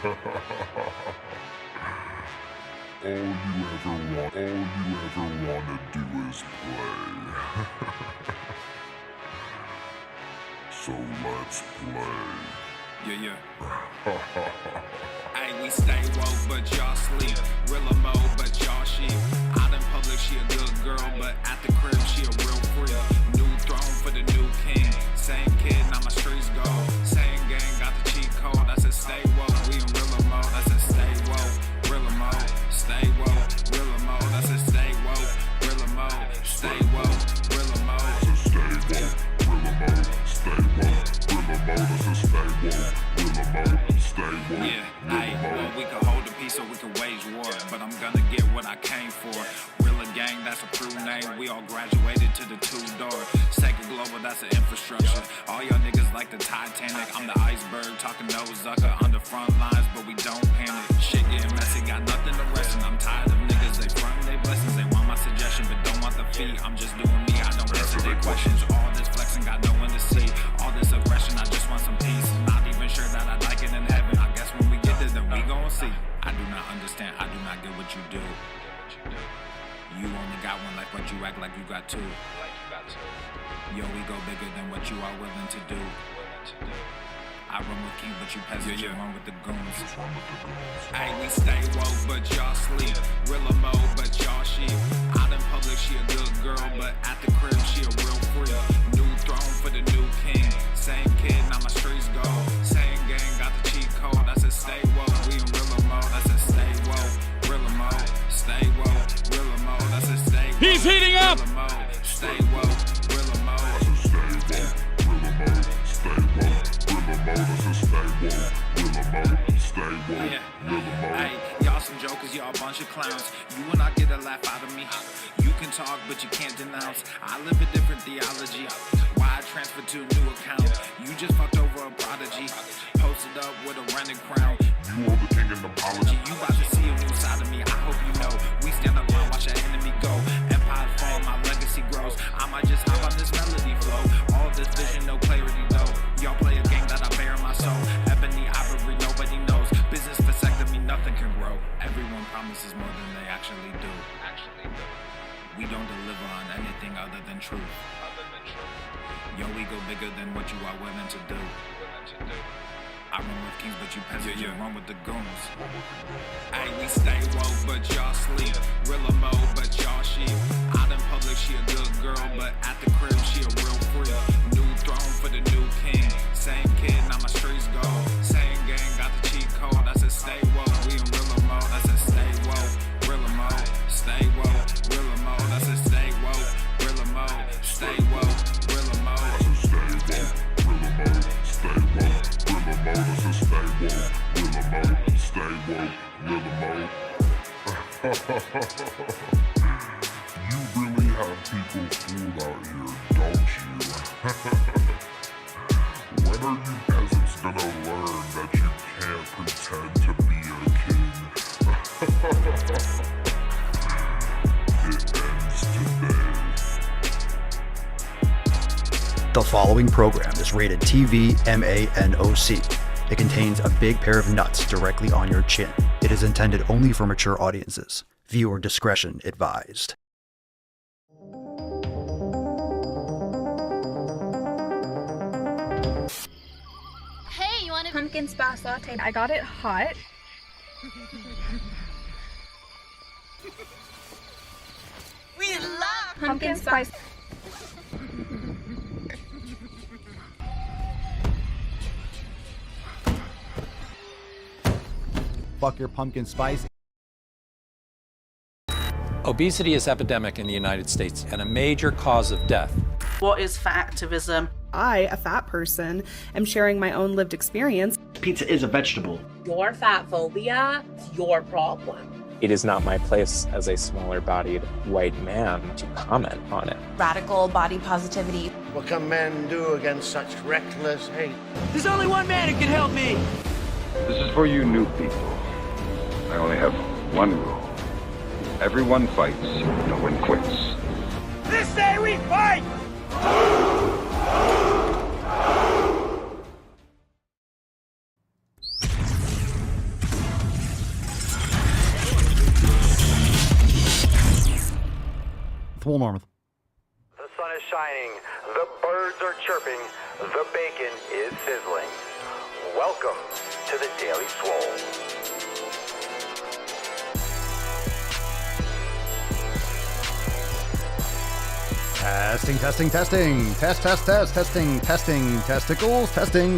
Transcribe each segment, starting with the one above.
All you ever wanna do is play. So let's play. Yeah. Hey, we stay woke, but y'all sleep. Real mode, but y'all sheep. Out in public, she a good girl, but at the crib, she a real freak. New throne for the new king. Same kid, now my streets go. Same gang, got the cheat code. I said stay woke, we in real mode. I said stay woke, real mode. Stay woke, real mode. I said stay woke, real mode. Stay woke, real mode. I said stay woke, real mode. Stay woke, real mode. I said stay woke, real mode. Stay woke, Yeah, real well, mode. we can hold the peace or we can wage war, but I'm gonna get what I came for. Rilla gang, that's a true name. We all graduated to the two-door. Sacred Global, that's an infrastructure. All y'all niggas like the Titanic. I'm the iceberg, talking no Zucker on the front lines, but we don't panic. Shit getting messy, got nothing to rest in. I'm tired of niggas, they front they blessings. They want my suggestion, but don't want the fee. I'm just doing me, I don't answer their questions. All this flexing, got no one to see. All this aggression, I just want some peace. Not even sure that I like it in heaven. I guess when we get there, then we gon' see. I do not understand, I do not get what you do. You only got one life, but you act like you got two. Yo, we go bigger than what you are willing to do. I run with kings, but you peasants, you run with the goons. Hey, we stay woke, but y'all sleep. Real mode, but y'all sheep. Out in public, she a good girl, but at the crib, she a real freak. New throne for the new king. Same kid, now my streets go. Same gang, got the cheat code. I said stay woke, we in real mode. I said stay woke, real mode. Stay woke, real mode. I said stay woke. He's heating up. Real mode. Stay woke, real mode. I said stay woke, real mode. Stay woke, real mode. I said stay woke, real mode. Stay woke, real mode. Hey, y'all some jokers, y'all a bunch of clowns. You will not get a laugh out of me. You can talk, but you can't denounce. I live a different theology. Why I transfer to a new account? You just fucked over a prodigy. Posted up with a rented crown. You are the king and apology. You about to see a new side of me. I hope you know. We stand up and watch our enemy go. Empire fall, my legacy grows. I might just hop on this melody flow. All this vision, no clarity though. Y'all play a game that I bear in my soul. Ebony ivory, nobody knows. Business vasectomy, nothing can grow. Everyone promises more than they actually do. We don't deliver on anything other than truth. Yo, we go bigger than what you are willing to do. I run with kings, but you peasants, you run with the goons. Hey, we stay woke, but y'all sleep. Real mode, but y'all sheep. Out in public, she a good girl, but at the crib, she a real freak. New throne for the new king. Same kid, now my streets go. Same gang, got the cheat code. I said stay woke, we in real mode. I said stay woke, real mode. Stay woke, real mode. I said stay woke, real mode. Stay woke, real mode. I said stay woke, real mode. Stay woke, real mode. I said stay woke, real mode. Stay woke, real mode. You really have people fooled out here, don't you? When are you peasants gonna learn that you can't pretend to be a king? It ends today. The following program is rated TV MANOC. It contains a big pair of nuts directly on your chin. It is intended only for mature audiences. Viewer discretion advised. Hey, you want a pumpkin spice latte? I got it hot. We love pumpkin spice. Fuck your pumpkin spice. Obesity is epidemic in the United States and a major cause of death. What is fat activism? I, a fat person, am sharing my own lived experience. Pizza is a vegetable. Your fat phobia is your problem. It is not my place as a smaller-bodied white man to comment on it. Radical body positivity. What can men do against such reckless hate? There's only one man who can help me. This is for you new people. I only have one rule. Everyone fights, no one quits. This day we fight! Swole North. The sun is shining, the birds are chirping, the bacon is sizzling. Welcome to the Daily Swole. Testing. Test. Testing.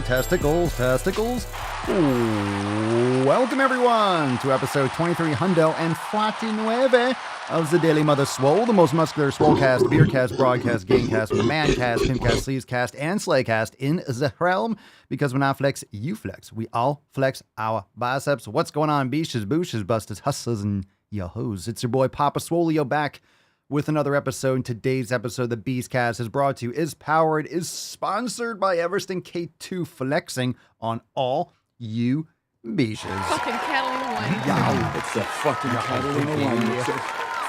Testicles. Ooh. Welcome, everyone, to episode 23 Hundo and 49 of the Daily Mother Swole, the most muscular swolecast, beercast, broadcast, gamecast, mancast, pimpcast, sleazecast, and slaycast in the realm. Because when I flex, you flex. We all flex our biceps. What's going on, beaches, booshes, busters, hustlers, and yo-hos? It's your boy, Papa Swolio, back with another episode. Today's episode, the Beastcast, is brought to you, is powered, is sponsored by Everston K2 Flexing on all you beaches. Fucking Catalina wine. Yeah. It's a fucking Catalina wine.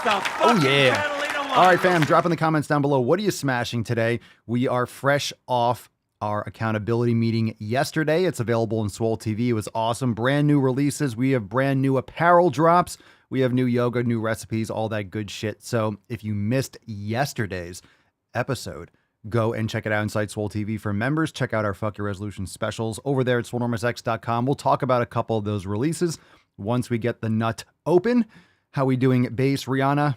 Oh, yeah. All right, fam, drop in the comments down below. What are you smashing today? We are fresh off our accountability meeting yesterday. It's available in Swole TV. It was awesome. Brand new releases. We have brand new apparel drops. We have new yoga, new recipes, all that good shit. So if you missed yesterday's episode, go and check it out inside Swole TV. For members, check out our Fuck Your Resolution specials over there at swolenormousx.com. We'll talk about a couple of those releases once we get the nut open. How we doing, Base, Rihanna,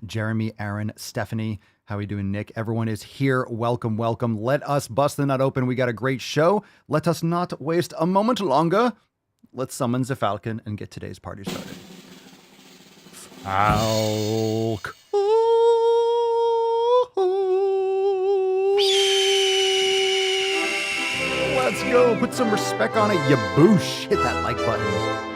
Jeremy, Aaron, Stephanie? How we doing, Nick? Everyone is here. Welcome. Let us bust the nut open. We got a great show. Let us not waste a moment longer. Let's summon the Falcon and get today's party started. Falcon. Let's go. Put some respect on it, you boosh. Hit that like button.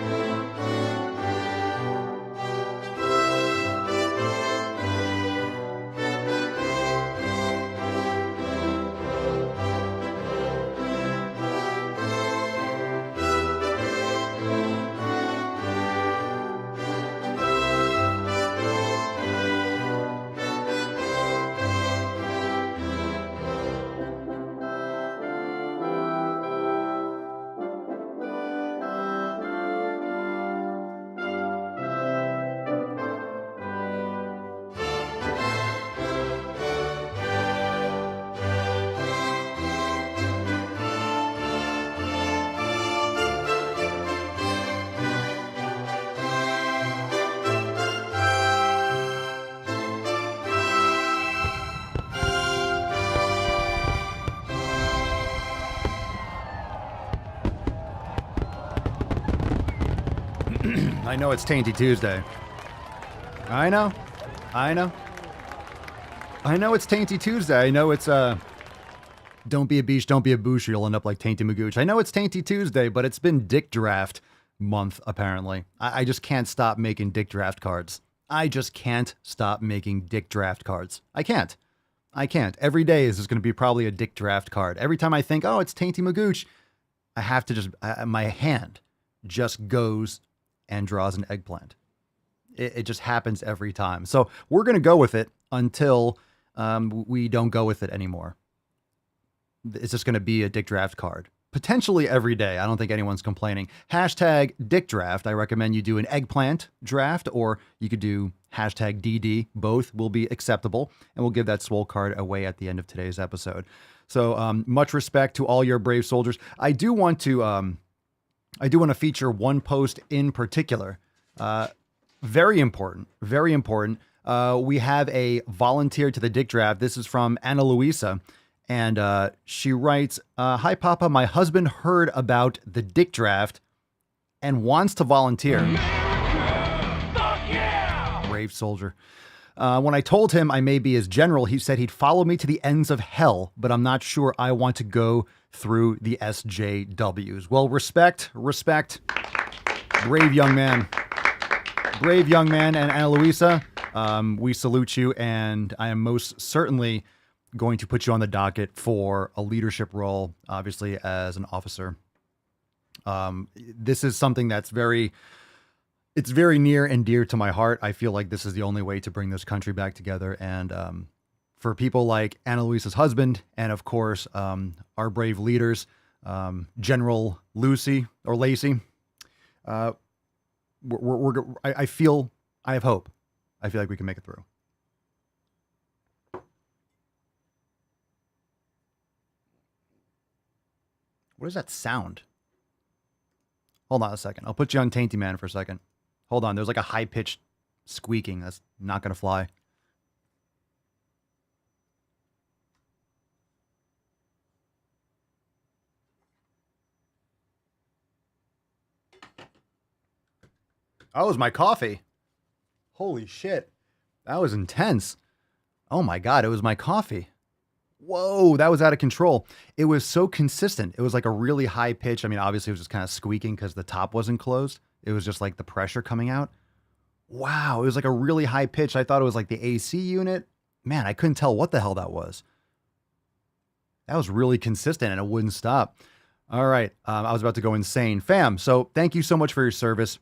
I know it's Tainty Tuesday. I know it's Tainty Tuesday. I know it's, don't be a beach, don't be a boosh, or you'll end up like Tainty Magooch. I know it's Tainty Tuesday, but it's been Dick Draft month, apparently. I just can't stop making Dick Draft cards. I can't. Every day is just going to be probably a Dick Draft card. Every time I think, oh, it's Tainty Magooch, I have to just, my hand just goes and draws an eggplant. It just happens every time. So we're going to go with it until we don't go with it anymore. It's just going to be a Dick Draft card. Potentially every day. I don't think anyone's complaining. Hashtag Dick Draft. I recommend you do an eggplant draft, or you could do hashtag DD. Both will be acceptable. And we'll give that swole card away at the end of today's episode. So much respect to all your brave soldiers. I do want to feature one post in particular. Very important. We have a volunteer to the Dick Draft. This is from Ana Luisa. And she writes, hi, Papa. My husband heard about the Dick Draft and wants to volunteer. Fuck yeah! Brave soldier. When I told him I may be his general, he said he'd follow me to the ends of hell, but I'm not sure I want to go through the SJWs. Well, respect. Brave young man. And Ana Luisa, we salute you, and I am most certainly going to put you on the docket for a leadership role, obviously, as an officer. This is something that's it's very near and dear to my heart. I feel like this is the only way to bring this country back together. And for people like Ana Luisa's husband, and of course, our brave leaders, General Lucy or Lacey, I have hope. I feel like we can make it through. What is that sound? Hold on a second. I'll put you on Tainty Man for a second. Hold on. There's like a high-pitched squeaking. That's not going to fly. Oh, it was my coffee. Holy shit. That was intense. Oh my God, it was my coffee. Whoa, that was out of control. It was so consistent. It was like a really high pitch. I mean, obviously it was just kind of squeaking because the top wasn't closed. It was just like the pressure coming out. Wow, it was like a really high pitch. I thought it was like the AC unit. Man, I couldn't tell what the hell that was. That was really consistent and it wouldn't stop. All right, I was about to go insane. Fam, so thank you so much for your service.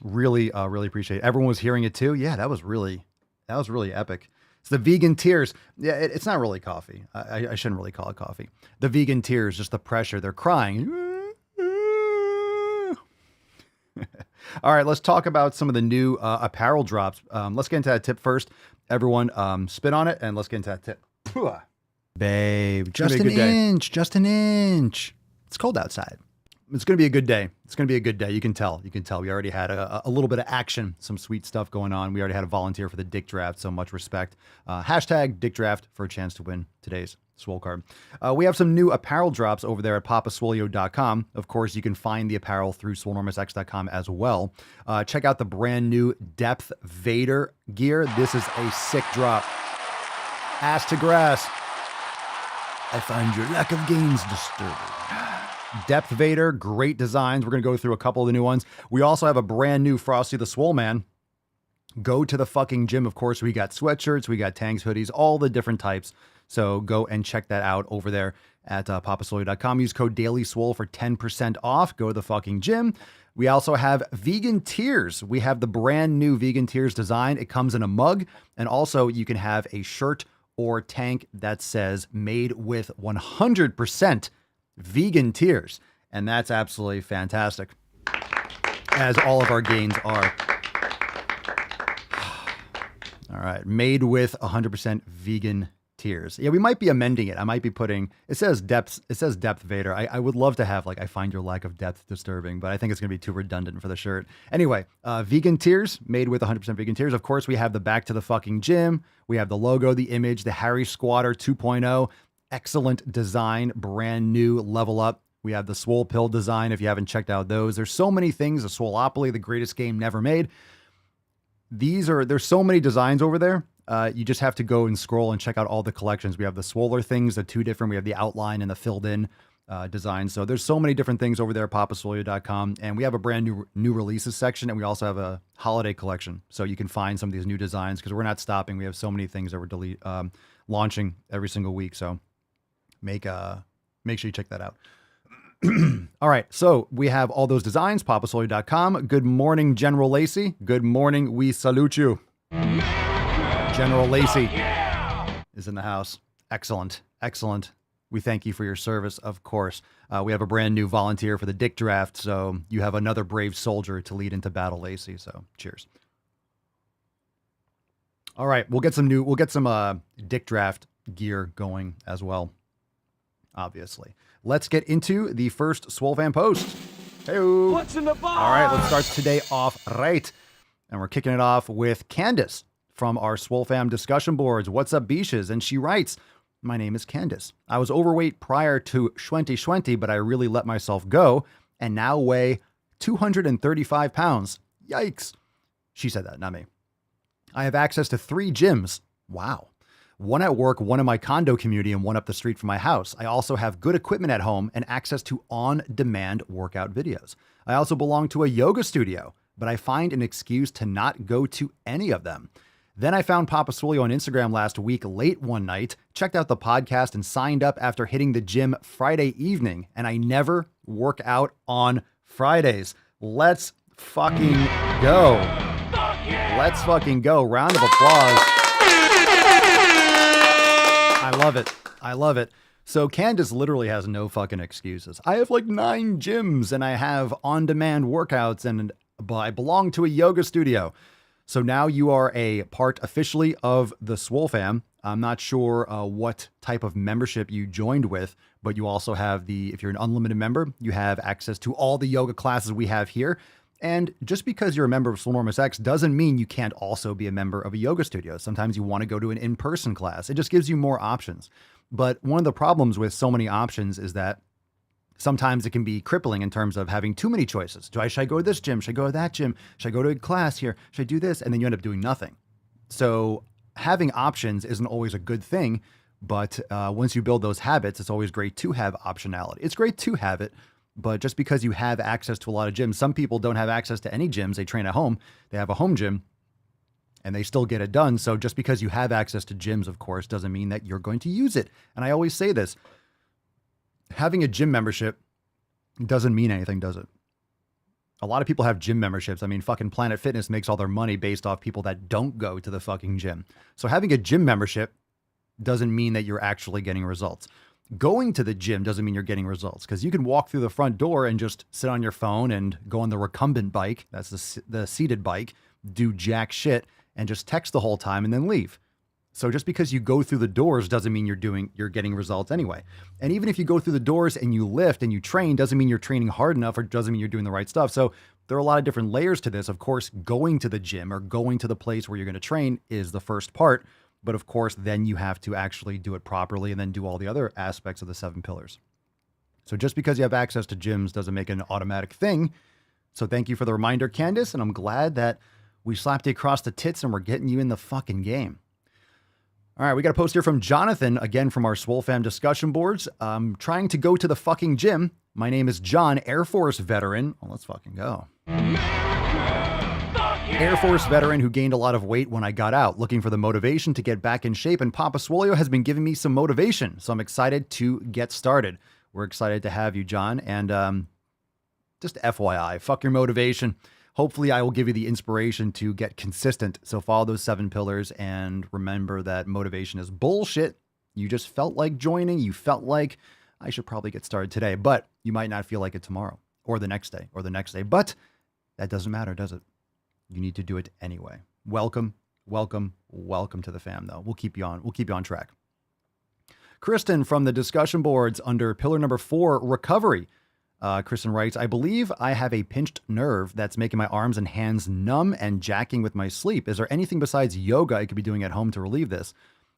Really appreciate it. Everyone was hearing it too. Yeah, that was really epic. It's the vegan tears. Yeah, it's not really coffee. I shouldn't really call it coffee. The vegan tears, just the pressure. They're crying. All right, let's talk about some of the new apparel drops. Let's get into that tip first. Everyone, spit on it, and let's get into that tip. Babe, just an inch, just an inch. It's cold outside. It's going to be a good day. It's going to be a good day. You can tell. You can tell. We already had a little bit of action, some sweet stuff going on. We already had a volunteer for the Dick Draft, so much respect. Hashtag Dick Draft for a chance to win today's Swole card. We have some new apparel drops over there at papaswolio.com. Of course, you can find the apparel through swolenormousx.com as well. Check out the brand new Depth Vader gear. This is a sick drop. Ass to grass. I find your lack of gains disturbing. Depth Vader, great designs. We're going to go through a couple of the new ones. We also have a brand new Frosty the Swole Man. Go to the fucking gym. Of course, we got sweatshirts, we got tanks, hoodies, all the different types. So go and check that out over there at papaswolio.com. Use code Daily Swole for 10% off. Go to the fucking gym. We also have Vegan Tears. We have the brand new Vegan Tears design. It comes in a mug. And also you can have a shirt or tank that says made with 100% vegan tears. And that's absolutely fantastic, as all of our gains are. All right. Made with 100% vegan tears. Yeah, we might be amending it. I might be putting, it says depth Vader. I would love to have like, I find your lack of depth disturbing, but I think it's going to be too redundant for the shirt. Anyway, vegan tears, made with 100% vegan tears. Of course, we have the back to the fucking gym. We have the logo, the image, the Harry Squatter 2.0. Excellent design, brand new, level up. We have the Swole Pill design if you haven't checked out those. There's so many things. The Swoleopoly, the greatest game never made. There's so many designs over there. You just have to go and scroll and check out all the collections. We have the Swoler things, the two different. We have the outline and the filled in design. So there's so many different things over there at papaswolio.com. And we have a brand new releases section. And we also have a holiday collection. So you can find some of these new designs because we're not stopping. We have so many things that we're launching every single week. So make sure you check that out. All right. So we have all those designs, papaswolio.com. Good morning, General Lacey. Good morning. We salute you. General Lacey is in the house. Excellent. Excellent. We thank you for your service, of course. We have a brand new volunteer for the Dick Draft. So you have another brave soldier to lead into battle, Lacey. So cheers. All right. We'll get some Dick Draft gear going as well. Obviously. Let's get into the first Swole Fan post. Hey-o. What's in the box? All right, let's start today off right. And we're kicking it off with Candace from our Swole Fam discussion boards. What's up, Beaches? And she writes, my name is Candace. I was overweight prior to 2020, but I really let myself go and now weigh 235 pounds. Yikes. She said that, not me. I have access to 3 gyms. Wow. One at work, one in my condo community, and one up the street from my house. I also have good equipment at home and access to on-demand workout videos. I also belong to a yoga studio, but I find an excuse to not go to any of them. Then I found Papa Swolio on Instagram last week late one night, checked out the podcast, and signed up after hitting the gym Friday evening, and I never work out on Fridays. Let's fucking go. Let's fucking go. Round of applause. I love it. I love it. So Candace literally has no fucking excuses. I have like 9 gyms and I have on-demand workouts and I belong to a yoga studio. So now you are a part officially of the Swole Fam. I'm not sure what type of membership you joined with, but you also have if you're an unlimited member, you have access to all the yoga classes we have here. And just because you're a member of Swolenormous X doesn't mean you can't also be a member of a yoga studio. Sometimes you want to go to an in-person class. It just gives you more options. But one of the problems with so many options is that sometimes it can be crippling in terms of having too many choices. Should I go to this gym? Should I go to that gym? Should I go to a class here? Should I do this? And then you end up doing nothing. So having options isn't always a good thing. But once you build those habits, it's always great to have optionality. It's great to have it. But just because you have access to a lot of gyms, some people don't have access to any gyms. They train at home. They have a home gym and they still get it done. So just because you have access to gyms, of course, doesn't mean that you're going to use it. And I always say this, having a gym membership doesn't mean anything, does it? A lot of people have gym memberships. I mean, fucking Planet Fitness makes all their money based off people that don't go to the fucking gym. So having a gym membership doesn't mean that you're actually getting results. Going to the gym doesn't mean you're getting results, because you can walk through the front door and just sit on your phone and go on the recumbent bike, that's the seated bike, do jack shit and just text the whole time and then leave. So just because you go through the doors doesn't mean you're getting results anyway. And even if you go through the doors and you lift and you train, doesn't mean you're training hard enough, or doesn't mean you're doing the right stuff. So there are a lot of different layers to this. Of course, going to the gym or going to the place where you're going to train is the first part. But of course, then you have to actually do it properly and then do all the other aspects of the 7 pillars. So just because you have access to gyms doesn't make it an automatic thing. So thank you for the reminder, Candace. And I'm glad that we slapped you across the tits and we're getting you in the fucking game. All right, we got a post here from Jonathan, again from our Swole Fam discussion boards. I'm trying to go to the fucking gym. My name is John, Air Force veteran. Well, let's fucking go. Air Force veteran who gained a lot of weight when I got out, looking for the motivation to get back in shape, and Papa Swolio has been giving me some motivation, so I'm excited to get started. We're excited to have you, John, and just FYI, fuck your motivation. Hopefully I will give you the inspiration to get consistent, so follow those 7 pillars, and remember that motivation is bullshit. You just felt like joining, you felt like I should probably get started today, but you might not feel like it tomorrow, or the next day, but that doesn't matter, does it? You need to do it anyway. Welcome to the fam, though. We'll keep you on track. Kristen from the discussion boards under pillar number 4, recovery. Kristen writes, I believe I have a pinched nerve that's making my arms and hands numb and jacking with my sleep. Is there anything besides yoga I could be doing at home to relieve this?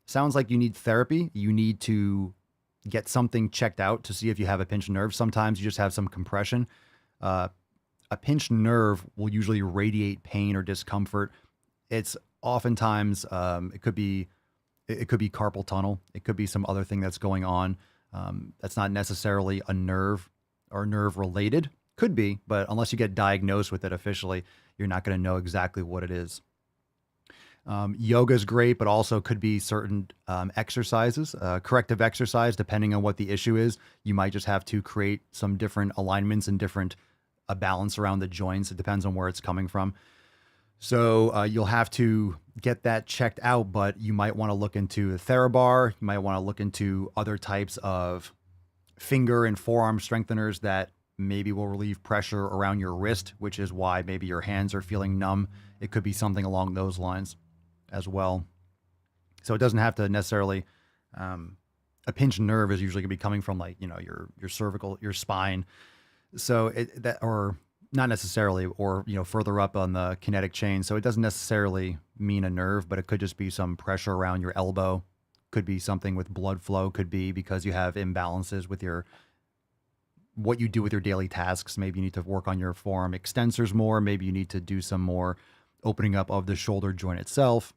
Sounds like you need therapy. You need to get something checked out to see if you have a pinched nerve. Sometimes you just have some compression. A pinched nerve will usually radiate pain or discomfort. It's oftentimes, it could be carpal tunnel. It could be some other thing that's going on. That's not necessarily a nerve or nerve related. Could be, but unless you get diagnosed with it officially, you're not going to know exactly what it is. Yoga is great, but also could be certain exercises, corrective exercise, depending on what the issue is. You might just have to create some different alignments and a balance around the joints. It depends on where it's coming from. So you'll have to get that checked out, but you might want to look into a TheraBar. You might want to look into other types of finger and forearm strengtheners that maybe will relieve pressure around your wrist, which is why maybe your hands are feeling numb. It could be something along those lines as well. So it doesn't have to necessarily, a pinched nerve is usually going to be coming from your cervical, your spine. So or not necessarily, or, further up on the kinetic chain. So it doesn't necessarily mean a nerve, but it could just be some pressure around your elbow. Could be something with blood flow. Could be because you have imbalances with what you do with your daily tasks. Maybe you need to work on your forearm extensors more. Maybe you need to do some more opening up of the shoulder joint itself.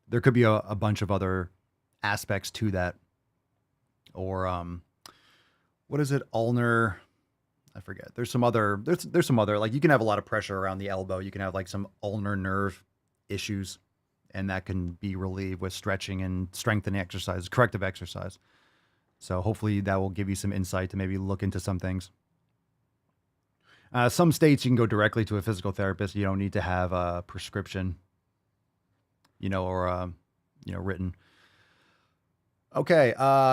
There could be a bunch of other aspects to that. Or, what is it? Ulnar, I forget. There's some other, like you can have a lot of pressure around the elbow. You can have like some ulnar nerve issues, and that can be relieved with stretching and strengthening exercises, corrective exercise. So hopefully that will give you some insight to maybe look into some things. Some states you can go directly to a physical therapist. You don't need to have a prescription, or written. Okay,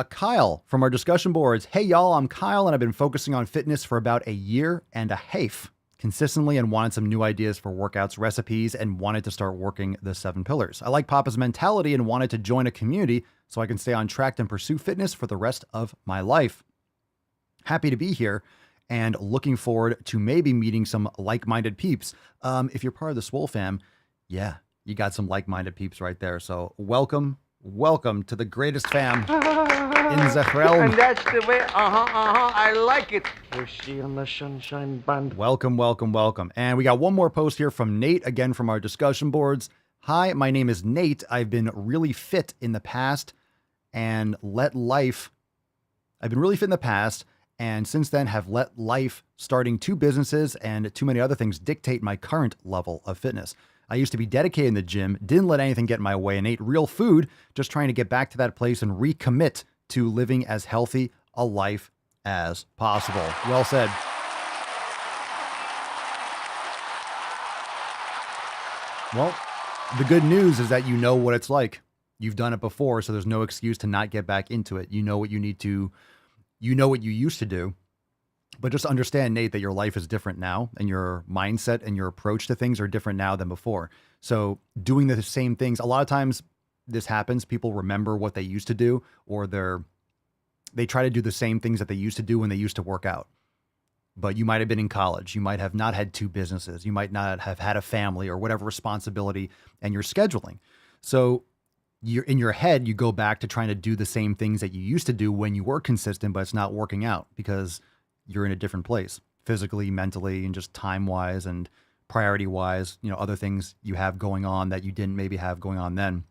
Kyle from our discussion boards. Hey, y'all, I'm Kyle, and I've been focusing on fitness for about a year and a half. consistently and wanted some new ideas for workouts, recipes, and wanted to start working the 7 pillars. I like Papa's mentality and wanted to join a community so I can stay on track and pursue fitness for the rest of my life. Happy to be here and looking forward to maybe meeting some like-minded peeps. If you're part of the Swole fam, yeah, you got some like-minded peeps right there. So welcome to the greatest fam in the realm. And that's the way, I like it. We're seeing the sunshine band. Welcome. And we got one more post here from Nate, again from our discussion boards. Hi, my name is Nate. I've been really fit in the past and and since then have let life starting 2 businesses and too many other things dictate my current level of fitness. I used to be dedicated in the gym, didn't let anything get in my way, and ate real food, just trying to get back to that place and recommit to living as healthy a life as possible. Well said. Well, the good news is that you know what it's like. You've done it before, so there's no excuse to not get back into it. You know what you need to, you know what you used to do. But just understand, Nate, that your life is different now and your mindset and your approach to things are different now than before. So doing the same things, a lot of times this happens. People remember what they used to do, or they try to do the same things that they used to do when they used to work out. But you might have been in college. You might have not had 2 businesses. You might not have had a family or whatever responsibility, and you're scheduling. So you're in your head, you go back to trying to do the same things that you used to do when you were consistent, but it's not working out because you're in a different place physically, mentally, and just time-wise and priority-wise, other things you have going on that you didn't maybe have going on then.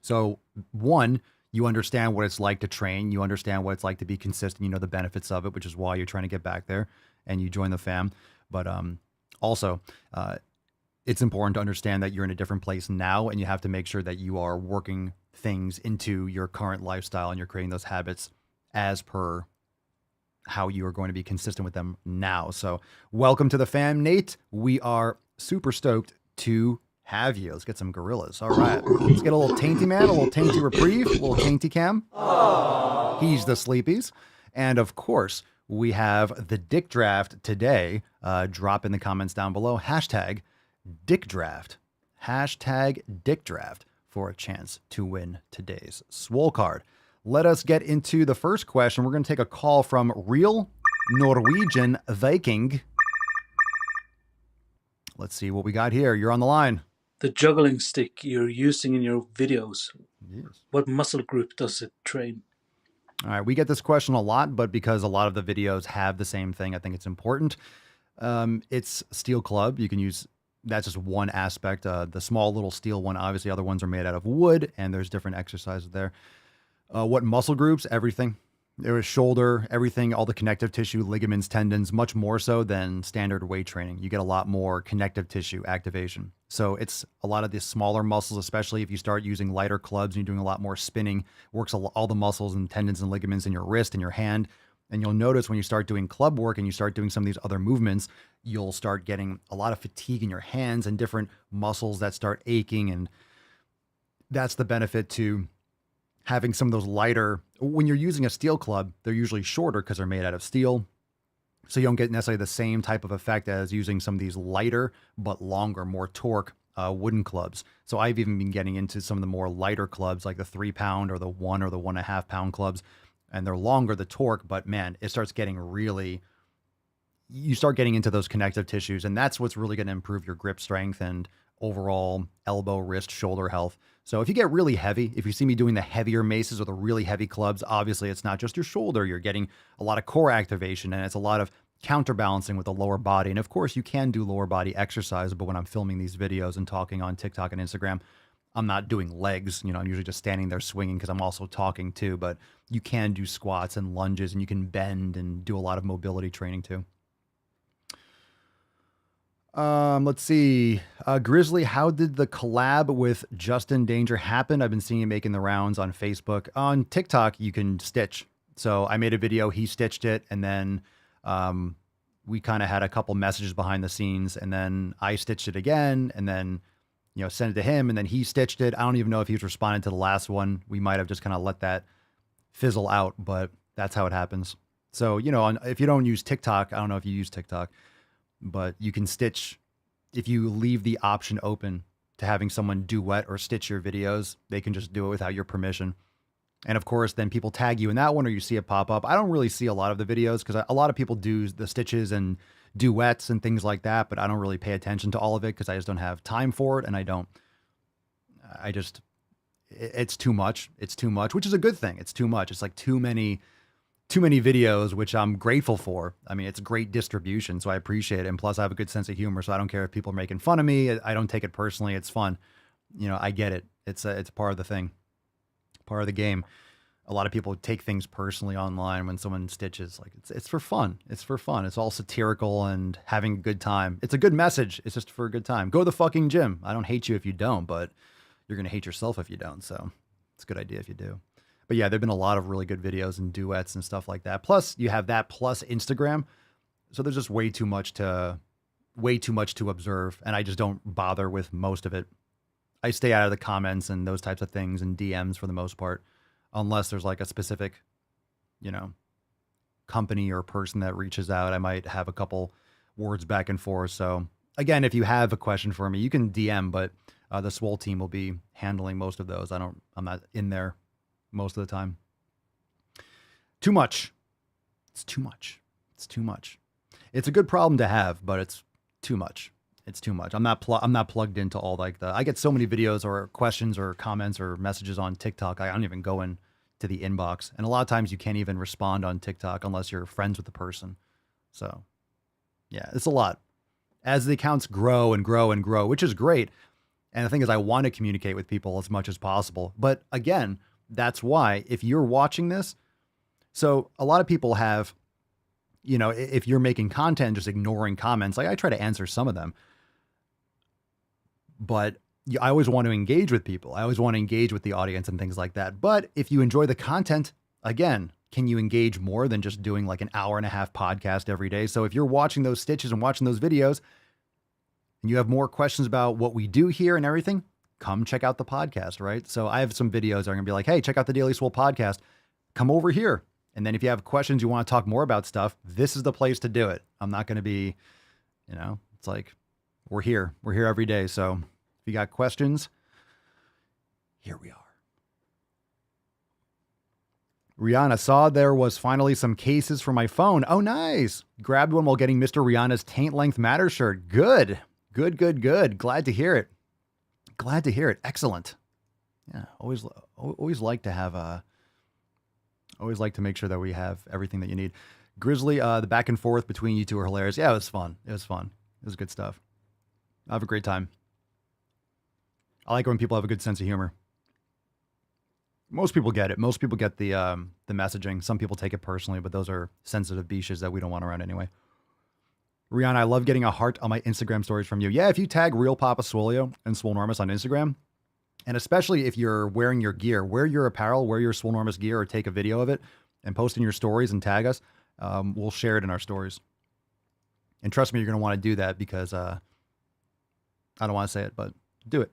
So 1, you understand what it's like to train. You understand what it's like to be consistent. You know the benefits of it, which is why you're trying to get back there and you join the fam. But also, it's important to understand that you're in a different place now, and you have to make sure that you are working things into your current lifestyle and you're creating those habits as per how you are going to be consistent with them now. So welcome to the fam, Nate. We are super stoked to have you. Let's get some gorillas. All right. Let's get a little Tainty man, a little Tainty reprieve, a little Tainty cam. Aww. He's the sleepies. And of course, we have the Dick Draft today. Drop in the comments down below. Hashtag Dick Draft. Hashtag Dick Draft for a chance to win today's Swole card. Let us get into the first question. We're going to take a call from Real Norwegian Viking. Let's see what we got here. You're on the line. The juggling stick you're using in your videos. Yes. What muscle group does it train? All right. We get this question a lot, but because a lot of the videos have the same thing, I think it's important. It's steel club. You can use, that's just one aspect. The small little steel one, obviously other ones are made out of wood and there's different exercises there. What muscle groups? Everything. There was shoulder, everything, all the connective tissue, ligaments, tendons, much more so than standard weight training. You get a lot more connective tissue activation. So it's a lot of the smaller muscles, especially if you start using lighter clubs and you're doing a lot more spinning, works all the muscles and tendons and ligaments in your wrist and your hand. And you'll notice when you start doing club work and you start doing some of these other movements, you'll start getting a lot of fatigue in your hands and different muscles that start aching. And that's the benefit to having some of those lighter, when you're using a steel club, they're usually shorter because they're made out of steel. So you don't get necessarily the same type of effect as using some of these lighter, but longer, more torque wooden clubs. So I've even been getting into some of the more lighter clubs, like the 3 pound or the 1 or the 1.5 pound clubs. And they're longer, the torque, but man, it starts getting really, you start getting into those connective tissues. And that's what's really going to improve your grip strength and overall elbow, wrist, shoulder health. So if you get really heavy, if you see me doing the heavier maces or the really heavy clubs, obviously it's not just your shoulder. You're getting a lot of core activation and it's a lot of counterbalancing with the lower body. And of course you can do lower body exercise, but when I'm filming these videos and talking on TikTok and Instagram, I'm not doing legs. I'm usually just standing there swinging because I'm also talking too, but you can do squats and lunges and you can bend and do a lot of mobility training too. Let's see. Grizzly, how did the collab with Justin Danger happen? I've been seeing it making the rounds on Facebook. On TikTok, you can stitch. So I made a video, he stitched it, and then we kind of had a couple messages behind the scenes, and then I stitched it again, and then sent it to him, and then he stitched it. I don't even know if he's responded to the last one. We might have just kind of let that fizzle out, but that's how it happens. So, if you don't use TikTok, I don't know if you use TikTok, but you can stitch, if you leave the option open to having someone duet or stitch your videos, they can just do it without your permission. And of course, then people tag you in that one or you see it pop up. I don't really see a lot of the videos because a lot of people do the stitches and duets and things like that, but I don't really pay attention to all of it because I just don't have time for it. And it's too much. It's too much, which is a good thing. It's too much. It's like too many videos, which I'm grateful for. I mean, it's great distribution, so I appreciate it. And plus I have a good sense of humor, so I don't care if people are making fun of me. I don't take it personally. It's fun. I get it. It's part of the thing, part of the game. A lot of people take things personally online when someone stitches. Like it's for fun. It's for fun. It's all satirical and having a good time. It's a good message. It's just for a good time. Go to the fucking gym. I don't hate you if you don't, but you're going to hate yourself if you don't. So it's a good idea if you do. But yeah, there've been a lot of really good videos and duets and stuff like that. Plus you have that plus Instagram. So there's just way too much to observe. And I just don't bother with most of it. I stay out of the comments and those types of things and DMs for the most part, unless there's like a specific, company or person that reaches out. I might have a couple words back and forth. So again, if you have a question for me, you can DM, but the Swole team will be handling most of those. I'm not in there most of the time. Too much. It's too much. It's too much. It's a good problem to have, but it's too much. It's too much. I'm not plugged into all I get so many videos or questions or comments or messages on TikTok. I don't even go in to the inbox. And a lot of times you can't even respond on TikTok unless you're friends with the person. So yeah, it's a lot. As the accounts grow and grow and grow, which is great. And the thing is, I want to communicate with people as much as possible. But again, that's why if you're watching this, so a lot of people have, if you're making content, just ignoring comments, like I try to answer some of them, but I always want to engage with people. I always want to engage with the audience and things like that. But if you enjoy the content, again, can you engage more than just doing like an hour and a half podcast every day? So if you're watching those stitches and watching those videos and you have more questions about what we do here and everything, come check out the podcast, right? So I have some videos that are going to be like, hey, check out the Daily Swole podcast. Come over here. And then if you have questions, you want to talk more about stuff, this is the place to do it. I'm not going to be, it's like, we're here every day. So if you got questions, here we are. Rihanna saw there was finally some cases for my phone. Oh, nice. Grabbed one while getting Mr. Rihanna's Taint Length Matter shirt. Good. Glad to hear it. Excellent. Yeah. Always like to have always like to make sure that we have everything that you need. Grizzly, the back and forth between you two are hilarious. Yeah, it was fun. It was good stuff. I have a great time. I like when people have a good sense of humor. Most people get it. Most people get the messaging. Some people take it personally, but those are sensitive beaches that we don't want around anyway. Rihanna, I love getting a heart on my Instagram stories from you. Yeah, if you tag Real Papa Swolio and Swolenormous on Instagram, and especially if you're wearing your gear, wear your apparel, wear your Swolenormous gear, or take a video of it and post in your stories and tag us, we'll share it in our stories. And trust me, you're going to want to do that because I don't want to say it, but do it.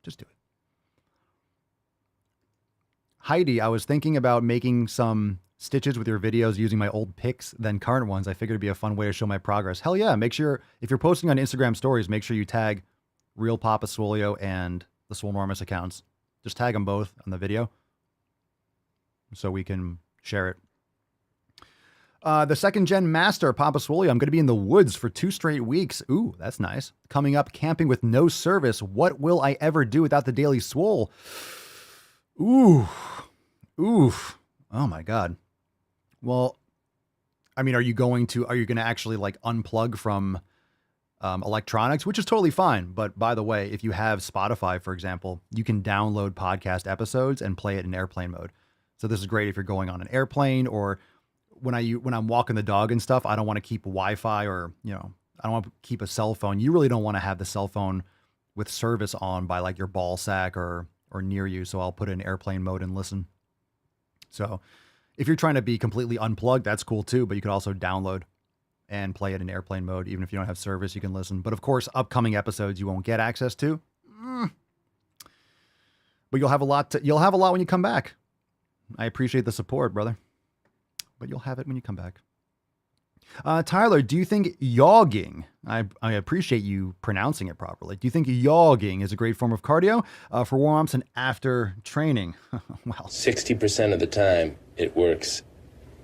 Just do it. Heidi, I was thinking about making some stitches with your videos using my old pics than current ones. I figured it'd be a fun way to show my progress. Hell yeah. Make sure, if you're posting on Instagram stories, make sure you tag Real Papa Swolio and the Swolenormous accounts. Just tag them both on the video so we can share it. The second gen master, Papa Swolio, I'm going to be in the woods for 2 straight weeks. Ooh, that's nice. Coming up, camping with no service. What will I ever do without the Daily Swole? Ooh. Oh my God. Well, I mean, are you going to actually like unplug from electronics, which is totally fine. But by the way, if you have Spotify, for example, you can download podcast episodes and play it in airplane mode. So this is great if you're going on an airplane or when I'm walking the dog and stuff. I don't want to keep Wi-Fi or, I don't want to keep a cell phone. You really don't want to have the cell phone with service on by like your ball sack or near you. So I'll put it in airplane mode and listen. So if you're trying to be completely unplugged, that's cool too. But you could also download and play it in airplane mode. Even if you don't have service, you can listen. But of course, upcoming episodes you won't get access to. But you'll have a lot when you come back. I appreciate the support, brother. But you'll have it when you come back. Tyler, do you think yogging, I appreciate you pronouncing it properly. Do you think yogging is a great form of cardio for warm-ups and after training? Well, 60% of the time, it works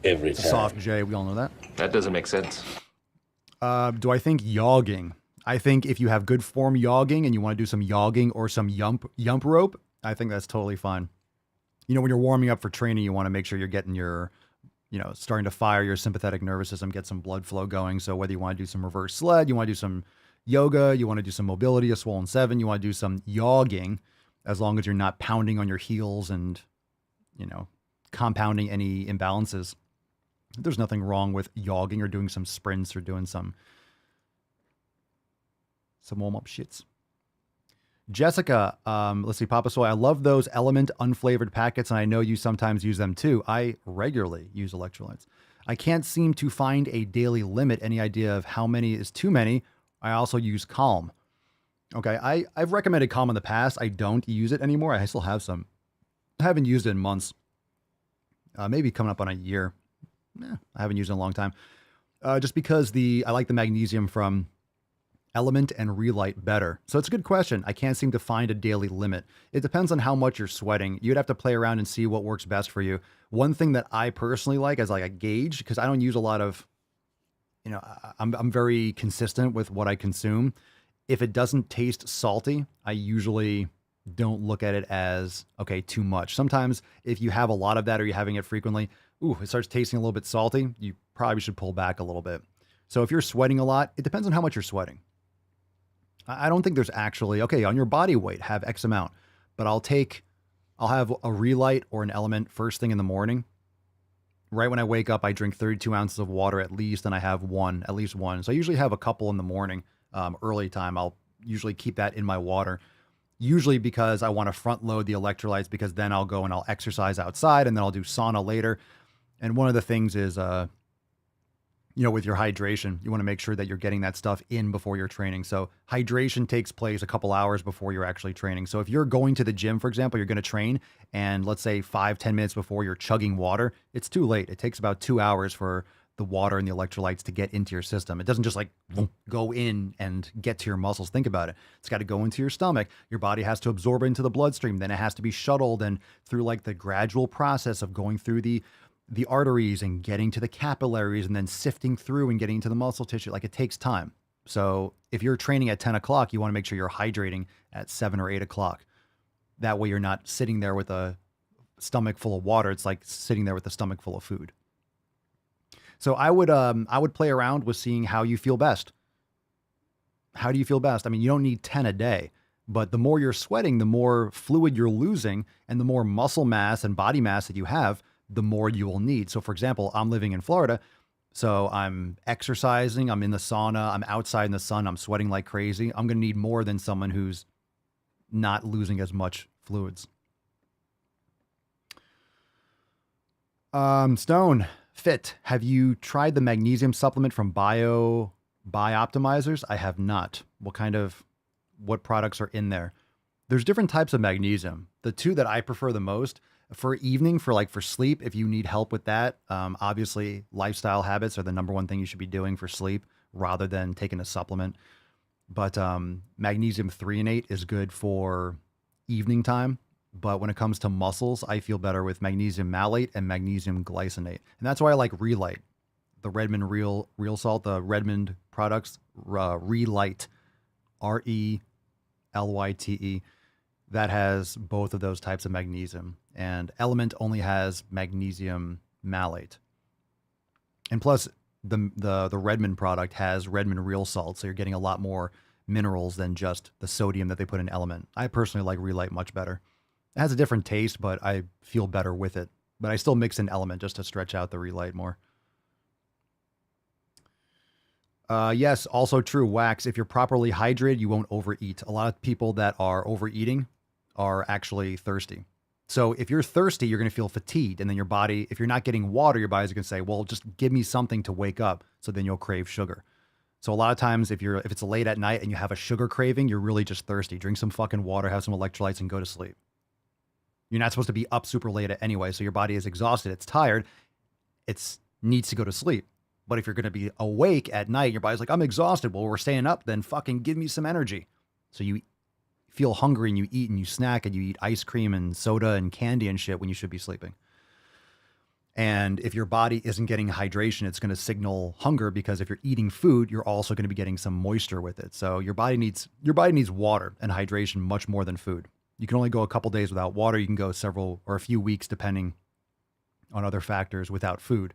every time. Soft J, we all know that. That doesn't make sense. Do I think yogging? I think if you have good form yogging and you want to do some yogging or some yump rope, I think that's totally fine. You know, when you're warming up for training, you want to make sure you're getting your, starting to fire your sympathetic nervous system, get some blood flow going. So whether you want to do some reverse sled, you want to do some yoga, you want to do some mobility, a swollen 7, you want to do some yogging, as long as you're not pounding on your heels and, compounding any imbalances. There's nothing wrong with yogging or doing some sprints or doing some warm-up shits. Jessica, let's see, Papa Soy, I love those Element unflavored packets, and I know you sometimes use them too. I regularly use electrolytes. I can't seem to find a daily limit. Any idea of how many is too many? I also use Calm. Okay, I've recommended Calm in the past. I don't use it anymore. I still have some. I haven't used it in months. Maybe coming up on a year. I haven't used it in a long time. Just because I like the magnesium from Element and Relight better. So it's a good question. I can't seem to find a daily limit. It depends on how much you're sweating. You'd have to play around and see what works best for you. One thing that I personally like as like a gauge, because I don't use a lot of, I'm very consistent with what I consume. If it doesn't taste salty, I usually don't look at it as, okay, too much. Sometimes if you have a lot of that or you're having it frequently, it starts tasting a little bit salty, you probably should pull back a little bit. So if you're sweating a lot, it depends on how much you're sweating. I don't think there's actually, okay, on your body weight, have X amount, but I'll have a Relight or an Element first thing in the morning. Right when I wake up, I drink 32 ounces of water at least, and I have at least one. So I usually have a couple in the morning, early time. I'll usually keep that in my water, usually because I want to front load the electrolytes, because then I'll go and I'll exercise outside and then I'll do sauna later. And one of the things is, with your hydration, you want to make sure that you're getting that stuff in before you're training. So hydration takes place a couple hours before you're actually training. So if you're going to the gym, for example, you're going to train, and let's say 5-10 minutes before you're chugging water, it's too late. It takes about 2 hours for the water and the electrolytes to get into your system. It doesn't just like go in and get to your muscles. Think about it. It's got to go into your stomach. Your body has to absorb it into the bloodstream. Then it has to be shuttled and through like the gradual process of going through the arteries and getting to the capillaries and then sifting through and getting into the muscle tissue. Like, it takes time. So if you're training at 10 o'clock, you want to make sure you're hydrating at 7 or 8 o'clock. That way you're not sitting there with a stomach full of water. It's like sitting there with a stomach full of food. So I would play around with seeing how you feel best. How do you feel best? I mean, you don't need 10 a day, but the more you're sweating, the more fluid you're losing, and the more muscle mass and body mass that you have, the more you will need. So for example, I'm living in Florida, so I'm exercising, I'm in the sauna, I'm outside in the sun, I'm sweating like crazy. I'm going to need more than someone who's not losing as much fluids. Stone Fit, have you tried the magnesium supplement from Bioptimizers? I have not. What products are in there? There's different types of magnesium. The two that I prefer the most for evening, for sleep, if you need help with that, obviously lifestyle habits are the number one thing you should be doing for sleep rather than taking a supplement. But magnesium threonate is good for evening time. But when it comes to muscles, I feel better with magnesium malate and magnesium glycinate. And that's why I like Relight, the Redmond Real Salt, the Redmond products, Relight, Relyte. That has both of those types of magnesium. And Element only has magnesium malate. And plus, the Redmond product has Redmond Real Salt, so you're getting a lot more minerals than just the sodium that they put in Element. I personally like Relight much better. It has a different taste, but I feel better with it. But I still mix in Element just to stretch out the Relight more. Yes, also true, Wax. If you're properly hydrated, you won't overeat. A lot of people that are overeating are actually thirsty. So if you're thirsty, you're going to feel fatigued. And then your body, if you're not getting water, your body's going to say, well, just give me something to wake up. So then you'll crave sugar. So a lot of times if it's late at night and you have a sugar craving, you're really just thirsty. Drink some fucking water, have some electrolytes, and go to sleep. You're not supposed to be up super late anyway. So your body is exhausted. It's tired. It needs to go to sleep. But if you're going to be awake at night, your body's like, I'm exhausted. Well, we're staying up, then fucking give me some energy. So you feel hungry and you eat and you snack and you eat ice cream and soda and candy and shit when you should be sleeping. And if your body isn't getting hydration, it's going to signal hunger, because if you're eating food, you're also going to be getting some moisture with it. So your body needs water and hydration much more than food. You can only go a couple days without water. You can go several or a few weeks, depending on other factors, without food.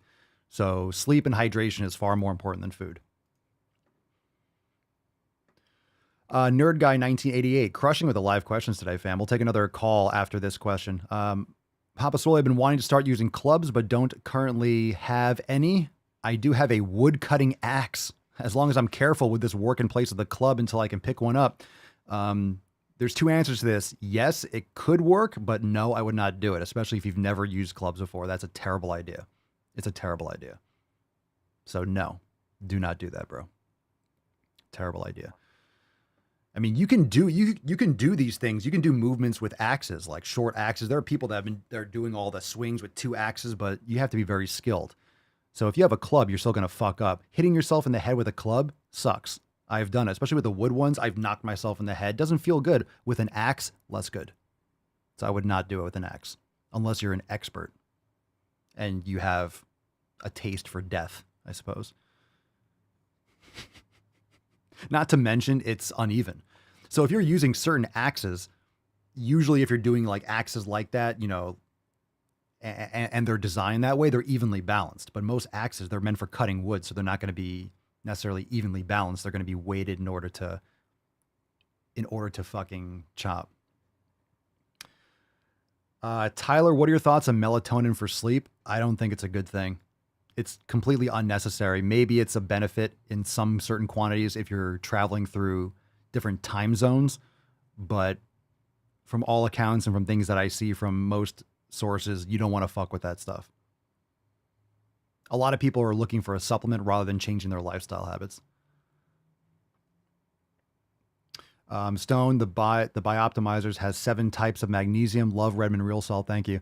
So sleep and hydration is far more important than food. Nerd Guy 1988, crushing with the live questions today, fam. We'll take another call after this question. Papa Swole, I've been wanting to start using clubs, but don't currently have any. I do have a wood cutting axe. As long as I'm careful with this work in place of the club until I can pick one up. There's two answers to this. Yes, it could work, but no, I would not do it, especially if you've never used clubs before. That's a terrible idea. It's a terrible idea. So no, do not do that, bro. Terrible idea. I mean, you can do these things. You can do movements with axes, like short axes. There are people they're doing all the swings with two axes, but you have to be very skilled. So if you have a club, you're still going to fuck up. Hitting yourself in the head with a club sucks. I've done it, especially with the wood ones. I've knocked myself in the head. Doesn't feel good. With an axe, less good. So I would not do it with an axe unless you're an expert and you have a taste for death, I suppose. Not to mention it's uneven. So if you're using certain axes, usually if you're doing like axes like that, you know, and they're designed that way, they're evenly balanced. But most axes, they're meant for cutting wood, so they're not going to be necessarily evenly balanced. They're going to be weighted in order to fucking chop. Tyler, what are your thoughts on melatonin for sleep? I don't think it's a good thing. It's completely unnecessary. Maybe it's a benefit in some certain quantities if you're traveling through different time zones, but from all accounts and from things that I see from most sources, you don't want to fuck with that stuff. A lot of people are looking for a supplement rather than changing their lifestyle habits. Stone, the Bioptimizers has 7 types of magnesium. Love Redmond Real Salt. Thank you.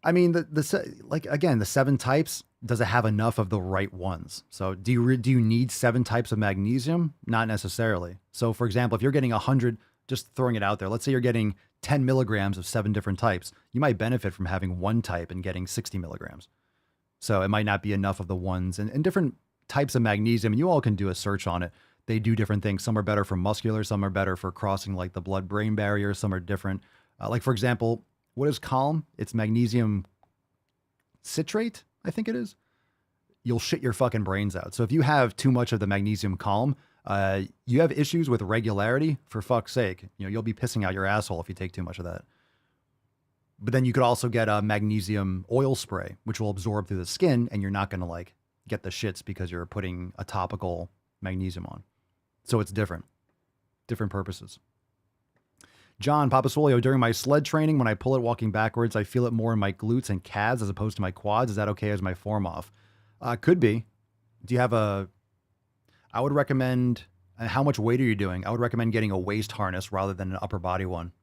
I mean, the 7 types, does it have enough of the right ones? So do you need 7 types of magnesium? Not necessarily. So for example, if you're getting 100, just throwing it out there, let's say you're getting 10 milligrams of 7 different types, you might benefit from having one type and getting 60 milligrams. So it might not be enough of the ones, and different types of magnesium, and you all can do a search on it. They do different things. Some are better for muscular, some are better for crossing like the blood-brain barrier, some are different. Like for example, what is Calm? It's magnesium citrate, I think it is. You'll shit your fucking brains out. So if you have too much of the magnesium Calm, you have issues with regularity, for fuck's sake. You know, you'll be pissing out your asshole if you take too much of that. But then you could also get a magnesium oil spray, which will absorb through the skin, and you're not going to like get the shits because you're putting a topical magnesium on. So it's different purposes. John Papasolio, during my sled training, when I pull it walking backwards, I feel it more in my glutes and calves as opposed to my quads. Is that okay as my form off? Could be. Do you have I would recommend, how much weight are you doing? I would recommend getting a waist harness rather than an upper body one.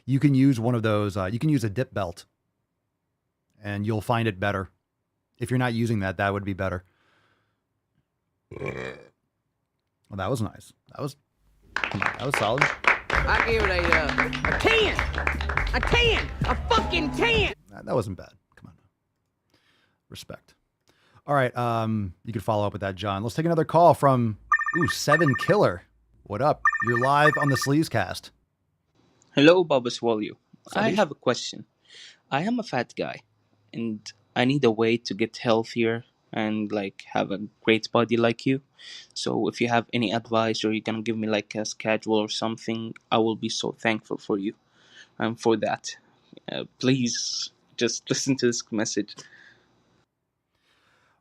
You can use one of those, you can use a dip belt and you'll find it better. If you're not using that, that would be better. Well, that was nice. That was solid. I give it a 10. A 10. A fucking 10. That wasn't bad. Come on. Respect. All right. You can follow up with that, John. Let's take another call from, 7 Killer. What up? You're live on the Sleazecast. Hello, Baba Swole. I have a question. I am a fat guy, and I need a way to get healthier and like have a great body like you. So if you have any advice or you can give me like a schedule or something, I will be so thankful for you. And for that, please just listen to this message.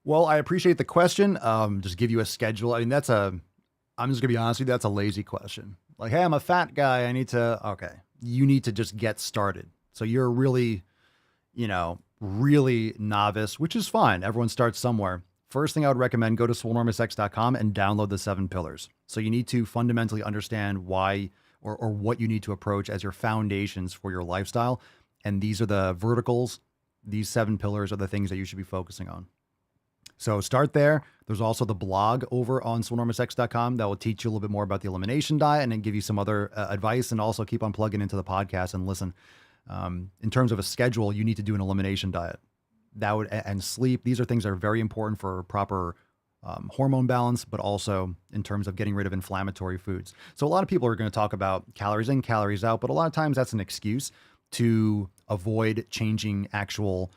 Well, I appreciate the question. Just give you a schedule. I mean, I'm just gonna be honest with you, that's a lazy question. Like, hey, I'm a fat guy. Okay. You need to just get started. So you're really, really novice, which is fine. Everyone starts somewhere. First thing I would recommend, go to swolenormousx.com and download the 7 pillars. So you need to fundamentally understand why or what you need to approach as your foundations for your lifestyle. And these are the verticals. These 7 pillars are the things that you should be focusing on. So start there. There's also the blog over on swolenormousx.com that will teach you a little bit more about the elimination diet and then give you some other advice, and also keep on plugging into the podcast and listen. In terms of a schedule, you need to do an elimination diet. And sleep. These are things that are very important for proper hormone balance, but also in terms of getting rid of inflammatory foods. So a lot of people are going to talk about calories in, calories out, but a lot of times that's an excuse to avoid changing actual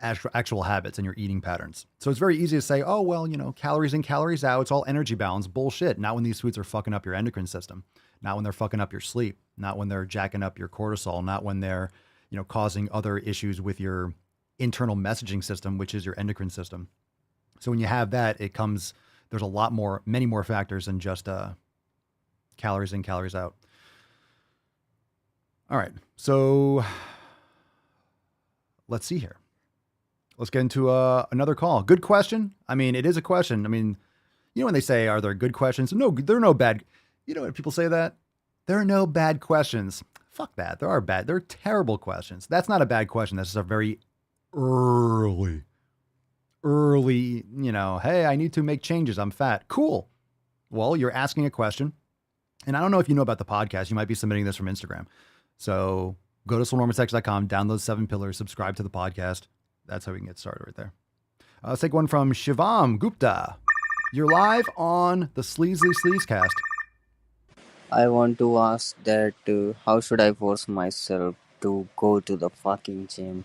habits and your eating patterns. So it's very easy to say, oh, well, calories in, calories out. It's all energy balance. Bullshit. Not when these foods are fucking up your endocrine system. Not when they're fucking up your sleep. Not when they're jacking up your cortisol. Not when they're, causing other issues with your internal messaging system, which is your endocrine system. So when you have that, there's many more factors than just calories in, calories out. All right. So let's see here. Let's get into another call. Good question. I mean, it is a question. I mean, when they say, are there good questions? No, there are no bad. When people say that? There are no bad questions. Fuck that. There are terrible questions. That's not a bad question. That's just a very early, hey, I need to make changes. I'm fat. Cool. Well, you're asking a question. And I don't know if you know about the podcast. You might be submitting this from Instagram. So go to swolenormousx.com, download 7 Pillars, subscribe to the podcast. That's how we can get started right there. Let's take one from Shivam Gupta. You're live on the Sleazy Sleazecast. I want to ask that how should I force myself to go to the fucking gym?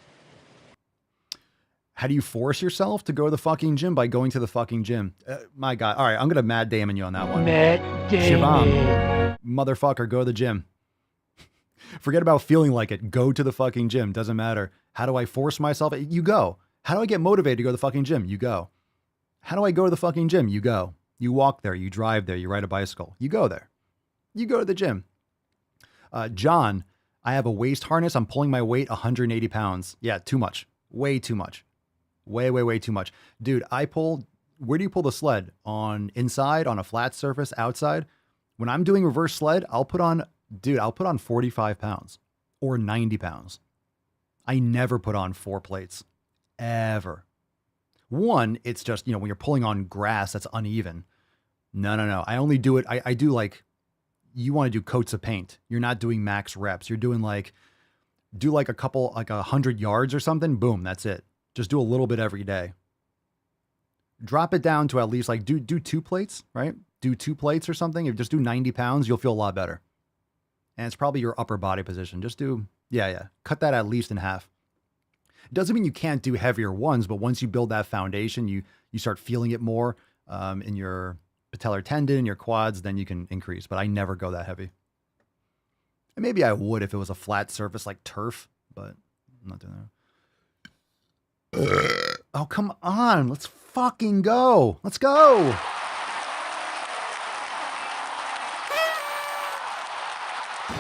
How do you force yourself to go to the fucking gym? By going to the fucking gym. My God. All right, I'm going to Matt Damon you on that one. Matt Damon. Shivam, motherfucker, go to the gym. Forget about feeling like it. Go to the fucking gym. Doesn't matter. How do I force myself? You go. How do I get motivated to go to the fucking gym? You go. How do I go to the fucking gym? You go. You walk there. You drive there. You ride a bicycle. You go there. You go to the gym. John, I have a waist harness. I'm pulling my weight 180 pounds. Yeah, too much. Way too much. Way too much. Dude, where do you pull the sled? On inside, on a flat surface, outside? When I'm doing reverse sled, I'll put on 45 pounds or 90 pounds. I never put on 4 plates. Ever. One, it's just, when you're pulling on grass that's uneven. No. I only do it. I do you want to do coats of paint. You're not doing max reps. You're doing do a couple, 100 yards or something. Boom. That's it. Just do a little bit every day. Drop it down to at least do 2 plates, right? Do 2 plates or something. If you just do 90 pounds, you'll feel a lot better. And it's probably your upper body position. Just do, cut that at least in half. It doesn't mean you can't do heavier ones, but once you build that foundation, you start feeling it more in your patellar tendon, your quads, then you can increase. But I never go that heavy. And maybe I would if it was a flat surface like turf, but I'm not doing that. Oh, come on. Let's fucking go. Let's go.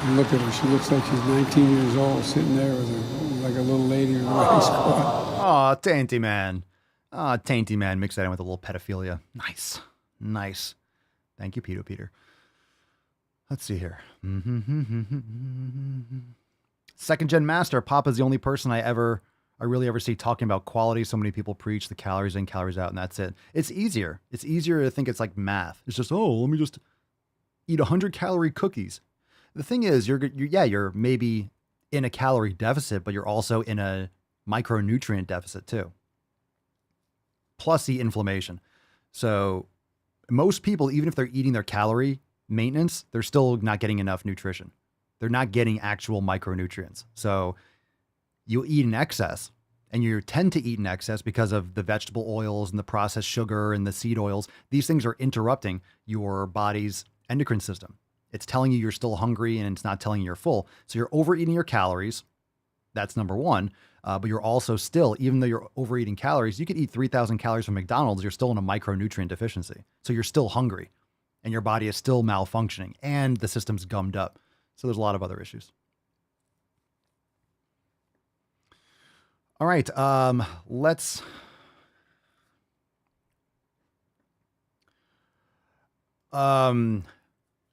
Look at her. She looks like she's 19 years old, sitting there with her, like a little lady in a riding squad. Oh, Tainty Man. Oh, Tainty Man. Mix that in with a little pedophilia. Nice. Thank you, Peter. Let's see here. Second Gen Master. Papa's the only person I really ever see talking about quality. So many people preach the calories in, calories out, and that's it. It's easier. It's easier to think it's like math. It's just, let me just eat 100 calorie cookies. The thing is, you're maybe in a calorie deficit, but you're also in a micronutrient deficit too. Plus the inflammation. So most people, even if they're eating their calorie maintenance, they're still not getting enough nutrition. They're not getting actual micronutrients. So you'll eat in excess, and you tend to eat in excess because of the vegetable oils and the processed sugar and the seed oils. These things are interrupting your body's endocrine system. It's telling you you're still hungry, and it's not telling you you're full. So you're overeating your calories. That's number one. But you're also still, even though you're overeating calories, you could eat 3,000 calories from McDonald's. You're still in a micronutrient deficiency. So you're still hungry, and your body is still malfunctioning, and the system's gummed up. So there's a lot of other issues. All right. Let's...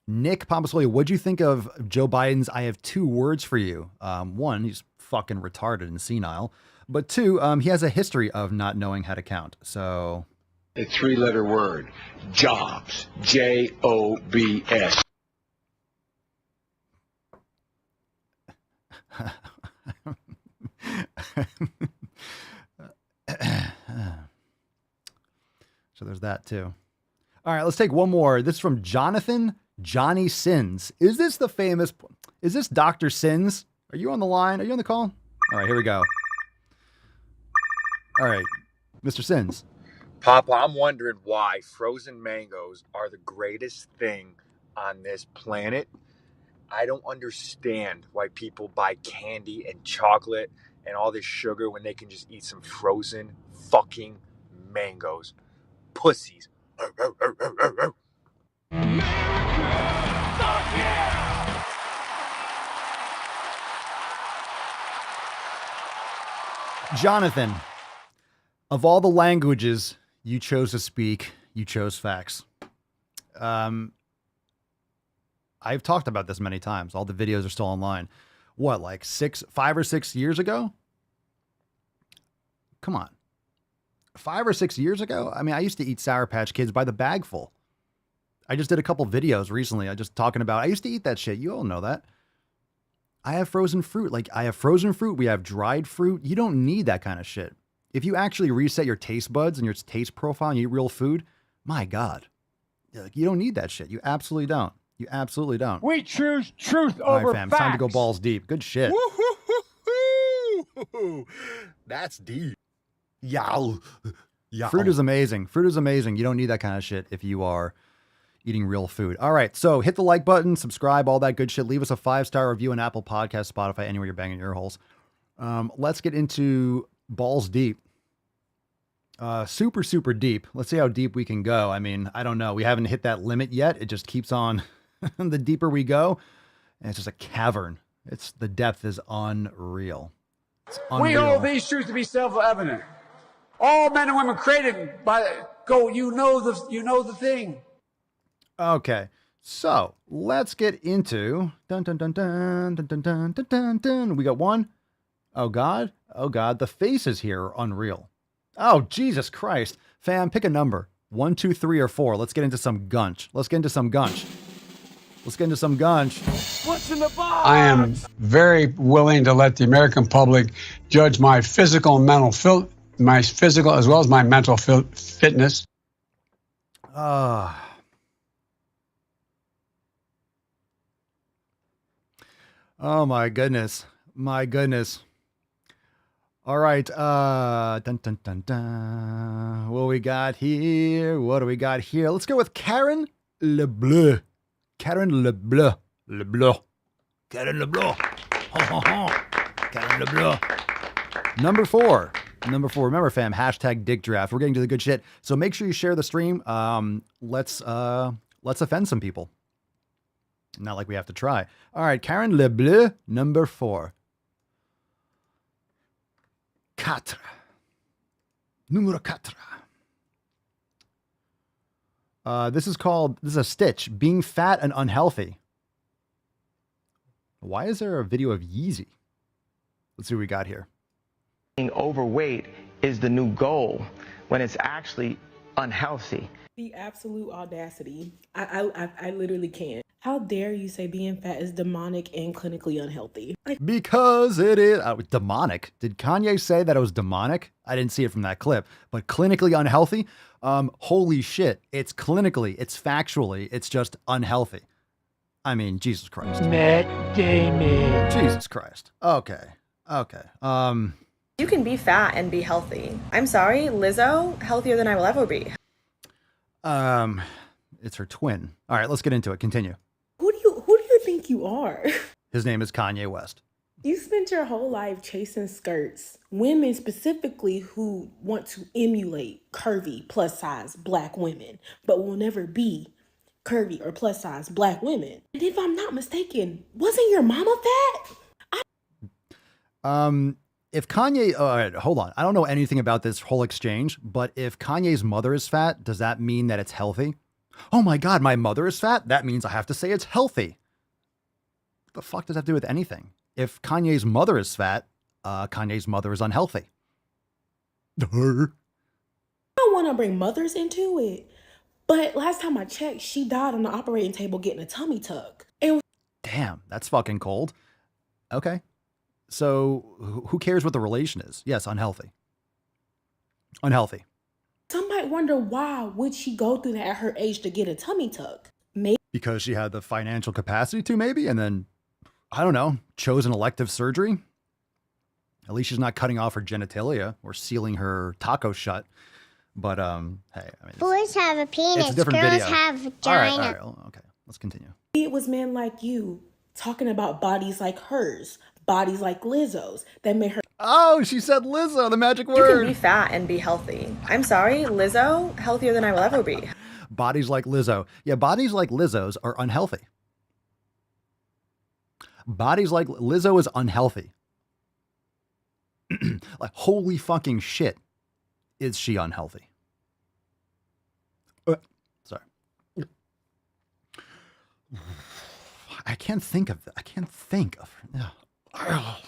Nick Pompasoli, what'd you think of Joe Biden's I have 2 words for you? One, he's fucking retarded and senile. But two, he has a history of not knowing how to count. So A three-letter word. Jobs. Jobs. So there's that too. All right, let's take one more. This is from Jonathan Johnny Sins. Is this Dr. Sins? Are you on the line? Are you on the call? All right, here we go. All right, Mr. Sins. Papa, I'm wondering why frozen mangoes are the greatest thing on this planet. I don't understand why people buy candy and chocolate and all this sugar when they can just eat some frozen fucking mangoes. Pussies. Jonathan, of all the languages you chose to speak, you chose facts. I've talked about this many times. All the videos are still online. What, like 5 or 6 years ago? Come on. 5 or 6 years ago? I mean, I used to eat Sour Patch Kids by the bagful. I just did a couple videos recently. I just talking about, I used to eat that shit. You all know that. I have frozen fruit. Like, I have frozen fruit. We have dried fruit. You don't need that kind of shit. If you actually reset your taste buds and your taste profile and you eat real food, my God, you don't need that shit. You absolutely don't. You absolutely don't. We choose truth All over right, fam. facts. Time to go balls deep. Good shit. Woo-hoo-hoo-hoo. That's deep. Yow. Fruit is amazing. Fruit is amazing. You don't need that kind of shit if you are eating real food. All right. So hit the like button, subscribe, all that good shit. Leave us a 5-star review on Apple Podcasts, Spotify, anywhere you're banging your holes. Let's get into balls deep. Super, super deep. Let's see how deep we can go. I mean, I don't know. We haven't hit that limit yet. It just keeps on. The deeper we go, and it's just a cavern. The depth is unreal. It's unreal. We hold these truths to be self-evident. All men and women created by you know the thing. Okay, so let's get into dun dun dun dun dun dun dun dun dun dun. We got one. Oh God, the faces here are unreal. Oh Jesus Christ, fam, pick a number. 1, 2, 3, or 4. Let's get into some gunch. What's in the box? I am very willing to let the American public judge my physical and mental my physical as well as my mental fitness. Oh my goodness. All right. Dun, dun, dun, dun. What do we got here? Let's go with Karen LeBleu. Karen LeBleu. Karen LeBleu. Karen LeBleu. Number four. Remember, fam, hashtag dick draft. We're getting to the good shit. So make sure you share the stream. Let's offend some people. Not like we have to try. All right. Karen LeBleu, number 4. 4. Numero 4. This is a stitch. Being fat and unhealthy. Why is there a video of Yeezy? Let's see what we got here. Being overweight is the new goal when it's actually unhealthy. The absolute audacity. I literally can't. How dare you say being fat is demonic and clinically unhealthy? Because it is demonic. Did Kanye say that it was demonic? I didn't see it from that clip. But clinically unhealthy? Holy shit. It's clinically, it's factually, it's just unhealthy. I mean, Jesus Christ. Matt Damon. Jesus Christ. Okay. You can be fat and be healthy. I'm sorry, Lizzo, healthier than I will ever be. It's her twin. All right, let's get into it. Continue. Who do you think you are? His name is Kanye West. You spent your whole life chasing skirts, women specifically who want to emulate curvy, plus size black women, but will never be curvy or plus size black women. And if I'm not mistaken, wasn't your mama fat? If Kanye, all right, hold on. I don't know anything about this whole exchange, but if Kanye's mother is fat, does that mean that it's healthy? Oh my God, my mother is fat? That means I have to say it's healthy. What the fuck does that have to do with anything? If Kanye's mother is fat, Kanye's mother is unhealthy. I don't want to bring mothers into it, but last time I checked, she died on the operating table getting a tummy tuck. Damn, that's fucking cold. Okay. So who cares what the relation is? Yes, unhealthy. Unhealthy. Some might wonder why would she go through that at her age to get a tummy tuck? Maybe because she had the financial capacity to, maybe, and then, I don't know, chose an elective surgery. At least she's not cutting off her genitalia or sealing her taco shut. But, hey, I mean, boys have a penis, it's a different girls video. have vagina. All right. Oh, okay, let's continue. it was men like you talking about bodies like hers, bodies like Lizzo's that made her. Oh, she said Lizzo, the magic word. You can be fat and be healthy. I'm sorry, Lizzo, healthier than I will ever be. Bodies like Lizzo. Yeah, bodies like Lizzo's are unhealthy. Bodies like Lizzo is unhealthy. Like, holy fucking shit, is she unhealthy? Sorry. I can't think of All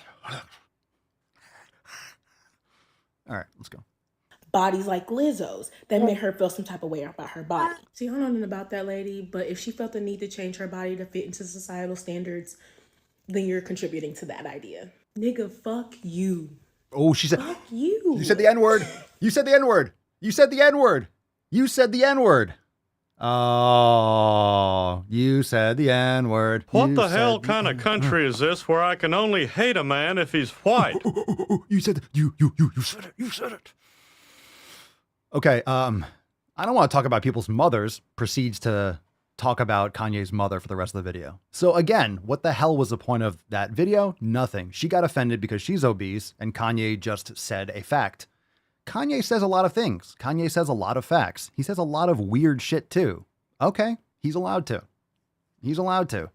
right, let's go. Bodies like Lizzo's that made her feel some type of way about her body. See, I don't know nothing about that lady, but if she felt the need to change her body to fit into societal standards, then you're contributing to that idea. Nigga, fuck you. Oh, she said, fuck you. You said the N-word. You said the N-word. You said the N-word. You said the N-word. Oh, you said the N-word. What the hell kind of country is this where I can only hate a man if he's white? You said you said it. You said it. Okay, I don't want to talk about people's mothers. Proceeds to talk about Kanye's mother for the rest of the video. So again, what the hell was the point of that video? Nothing. She got offended because she's obese and Kanye just said a fact. Kanye says a lot of things. Kanye says a lot of facts. He says a lot of weird shit too. Okay, he's allowed to. He's allowed to.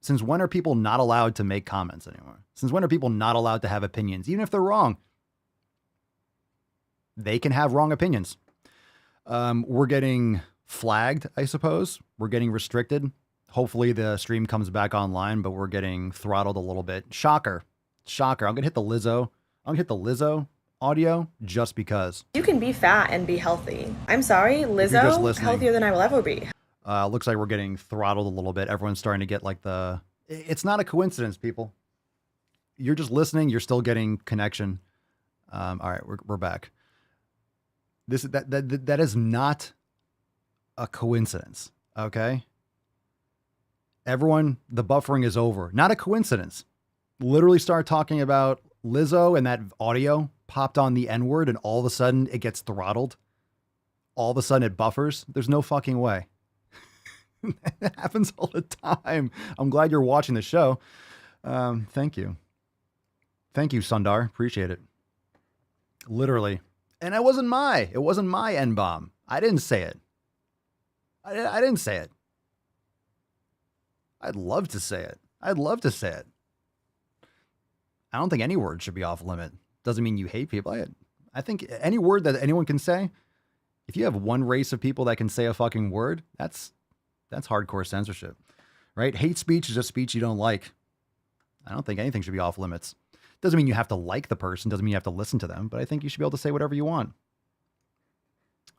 Since when are people not allowed to make comments anymore? Since when are people not allowed to have opinions, even if they're wrong? They can have wrong opinions. We're getting flagged, I suppose. We're getting restricted. Hopefully the stream comes back online, but we're getting throttled a little bit. Shocker. Shocker. I'm going to hit the Lizzo. I'm going to hit the Lizzo audio just because. You can be fat and be healthy. I'm sorry, Lizzo, healthier than I will ever be. Looks like we're getting throttled a little bit. Everyone's starting to get like it's not a coincidence, people. You're just listening. You're still getting connection. All right, we're back. That is not a coincidence. Okay. Everyone, the buffering is over. Not a coincidence. Literally start talking about Lizzo and that audio popped on the N-word and all of a sudden it gets throttled. All of a sudden it buffers. There's no fucking way. It happens all the time. I'm glad you're watching the show. Thank you. Thank you, Sundar. Appreciate it. Literally. And it wasn't my N-bomb. I didn't say it. I didn't say it. I'd love to say it. I'd love to say it. I don't think any word should be off limit. Doesn't mean you hate people. I think any word that anyone can say, if you have one race of people that can say a fucking word, that's hardcore censorship, right? Hate speech is just speech you don't like. I don't think anything should be off limits. Doesn't mean you have to like the person. Doesn't mean you have to listen to them, but I think you should be able to say whatever you want.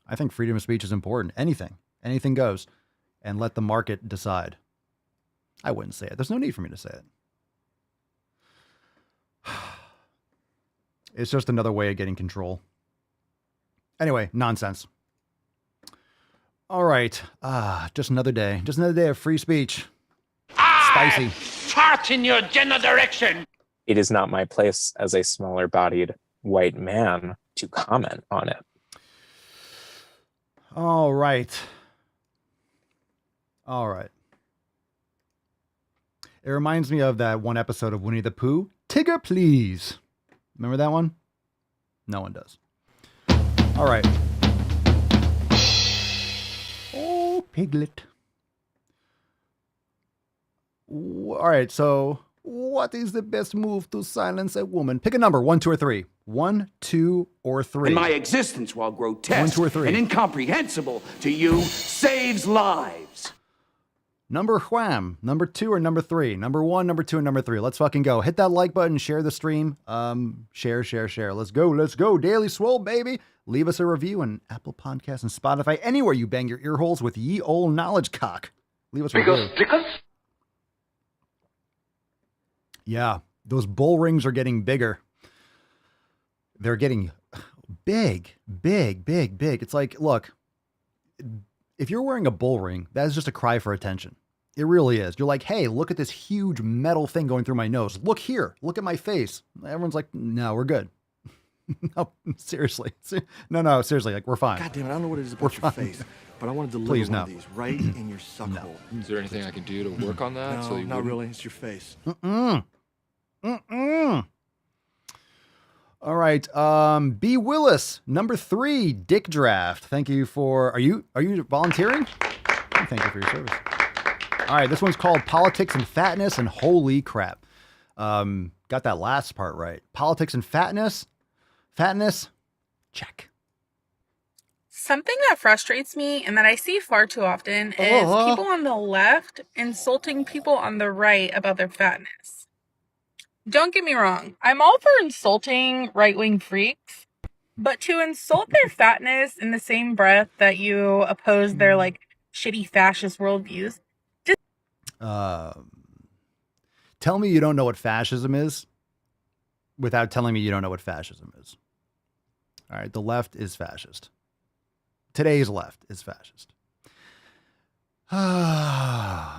I think freedom of speech is important. Anything goes, and let the market decide. I wouldn't say it. There's no need for me to say it. It's just another way of getting control. Anyway, nonsense. All right. Just another day. Just another day of free speech. Spicy. Fart in your general direction. It is not my place as a smaller bodied white man to comment on it. All right. All right. It reminds me of that one episode of Winnie the Pooh. Tigger, please. Remember that one? No one does. All right. Oh, Piglet. All right, so what is the best move to silence a woman? Pick a number, 1, 2, or 3. 1, 2, or 3. And my existence, while grotesque 1, 2, or 3. and incomprehensible to you, saves lives. Number wham. Number 2 or number 3? Number 1, number 2, and number 3. Let's fucking go. Hit that like button. Share the stream. Share. Let's go. Let's go. Daily Swole, baby. Leave us a review on Apple Podcasts and Spotify. Anywhere you bang your ear holes with ye old knowledge cock. Leave us a review. Yeah, those bull rings are getting bigger. They're getting big. It's like, look, if you're wearing a bull ring, that is just a cry for attention. It really is. You're like, hey, look at this huge metal thing going through my nose. Look here. Look at my face. Everyone's like, no, we're good. No, seriously. No, seriously. Like, we're fine. God damn it, I don't know what it is about your face, but I want to deliver one of these right in your suck hole. Is there anything I can do to work on that? No, not really. It's your face. All right. B. Willis, number 3, Dick Draft. Thank you for, are you volunteering? Thank you for your service. All right. This one's called Politics and Fatness, and holy crap. Got that last part right. Politics and fatness, check. Something that frustrates me and that I see far too often is people on the left insulting people on the right about their fatness. Don't get me wrong. I'm all for insulting right-wing freaks, but to insult their fatness in the same breath that you oppose their like shitty fascist worldviews. Tell me you don't know what fascism is without telling me you don't know what fascism is. All right. The left is fascist. Today's left is fascist.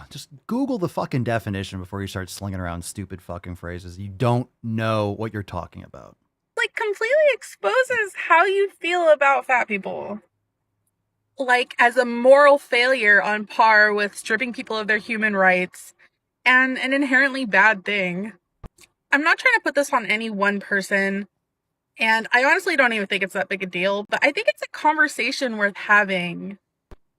Just Google the fucking definition before you start slinging around stupid fucking phrases. You don't know what you're talking about. Like, completely exposes how you feel about fat people. Like, as a moral failure on par with stripping people of their human rights and an inherently bad thing. I'm not trying to put this on any one person, and I honestly don't even think it's that big a deal, but I think it's a conversation worth having.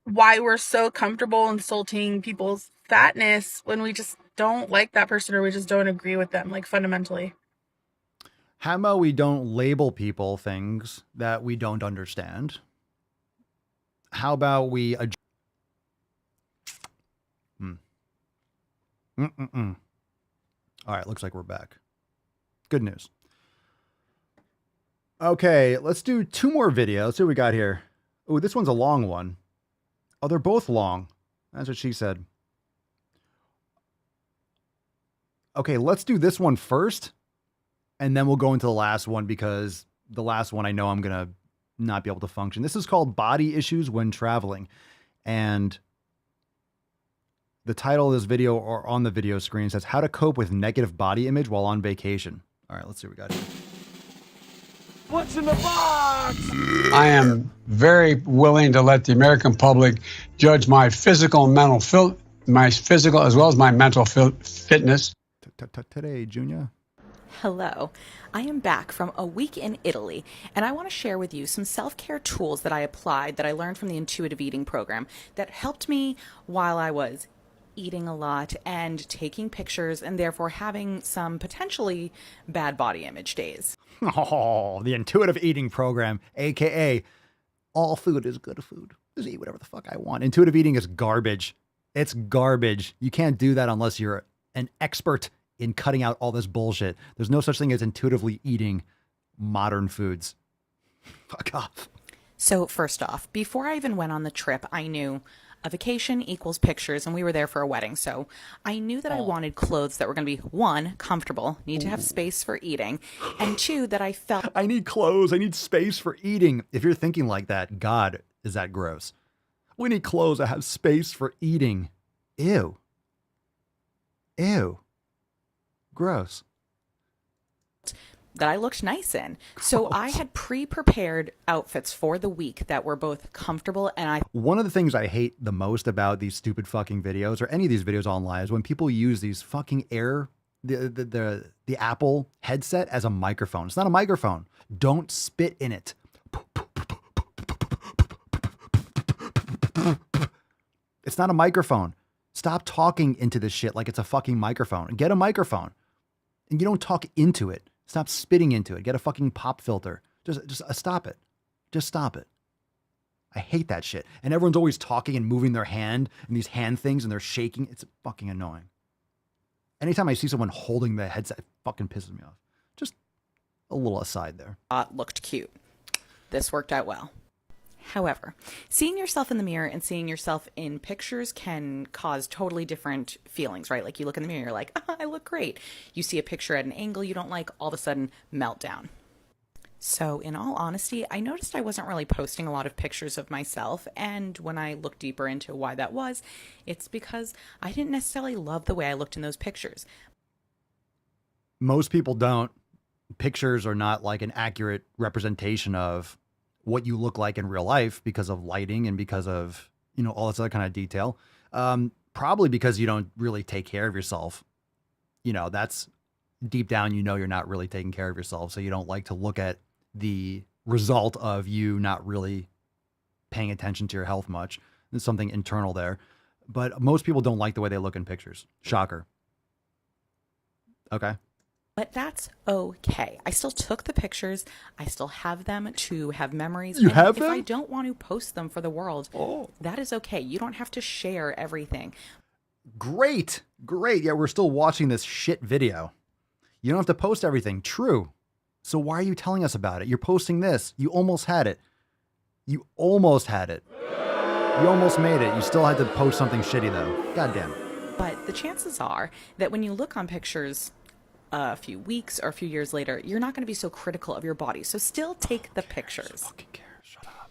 Why we're so comfortable insulting people's fatness when we just don't like that person or we just don't agree with them, like, fundamentally. How about we don't label people things that we don't understand? How about we All right, looks like we're back. Good news. Okay, let's do 2 more videos. Let's see what we got here. Oh, this one's a long one. Oh, they're both long. That's what she said. Okay, let's do this one first, and then we'll go into the last one because the last one I know I'm going to not be able to function. This is called Body Issues When Traveling. And the title of this video, or on the video screen, says How to Cope with Negative Body Image While on Vacation. All right, let's see what we got here. What's in the box? I am very willing to let the American public judge my physical and mental my physical as well as my mental fitness. Today, Junior. Hello. I am back from a week in Italy, and I want to share with you some self-care tools that I applied that I learned from the intuitive eating program that helped me while I was eating a lot and taking pictures and therefore having some potentially bad body image days. Oh, the intuitive eating program, aka all food is good food. Just eat whatever the fuck I want. Intuitive eating is garbage. It's garbage. You can't do that unless you're an expert in cutting out all this bullshit. There's no such thing as intuitively eating modern foods. Fuck off. So first off, before I even went on the trip, I knew a vacation equals pictures, and we were there for a wedding. So I knew that I wanted clothes that were going to be, 1, comfortable, need to have space for eating, and 2, that I felt... I need clothes. I need space for eating. If you're thinking like that, God, is that gross. We need clothes that have space for eating. Ew. Ew. Gross. That I looked nice in. So I had pre-prepared outfits for the week that were both comfortable and One of the things I hate the most about these stupid fucking videos or any of these videos online is when people use these fucking the Apple headset as a microphone. It's not a microphone. Don't spit in it. It's not a microphone. Stop talking into this shit like it's a fucking microphone. Get a microphone. And you don't talk into it. Stop spitting into it. Get a fucking pop filter. Just stop it. Just stop it. I hate that shit. And everyone's always talking and moving their hand and these hand things and they're shaking. It's fucking annoying. Anytime I see someone holding the headset, it fucking pisses me off. Just a little aside there. Looked cute. This worked out well. However, seeing yourself in the mirror and seeing yourself in pictures can cause totally different feelings, right? Like you look in the mirror, you're like, I look great. You see a picture at an angle you don't like, all of a sudden, meltdown. So in all honesty, I noticed I wasn't really posting a lot of pictures of myself. And when I looked deeper into why that was, it's because I didn't necessarily love the way I looked in those pictures. Most people don't. Pictures are not like an accurate representation of what you look like in real life because of lighting and because of, you know, all this other kind of detail. Probably because you don't really take care of yourself. You know, that's deep down, you know, you're not really taking care of yourself. So you don't like to look at the result of you not really paying attention to your health much. There's something internal there. But most people don't like the way they look in pictures. Shocker. Okay. But that's okay. I still took the pictures. I still have them to have memories. You and have if them? I don't want to post them for the world, that is okay. You don't have to share everything. Great. Great. Yeah, we're still watching this shit video. You don't have to post everything. True. So why are you telling us about it? You're posting this. You almost had it. You almost had it. You almost made it. You still had to post something shitty though. God damn it. But the chances are that when you look on pictures a few weeks or a few years later, you're not going to be so critical of your body. So still take the pictures.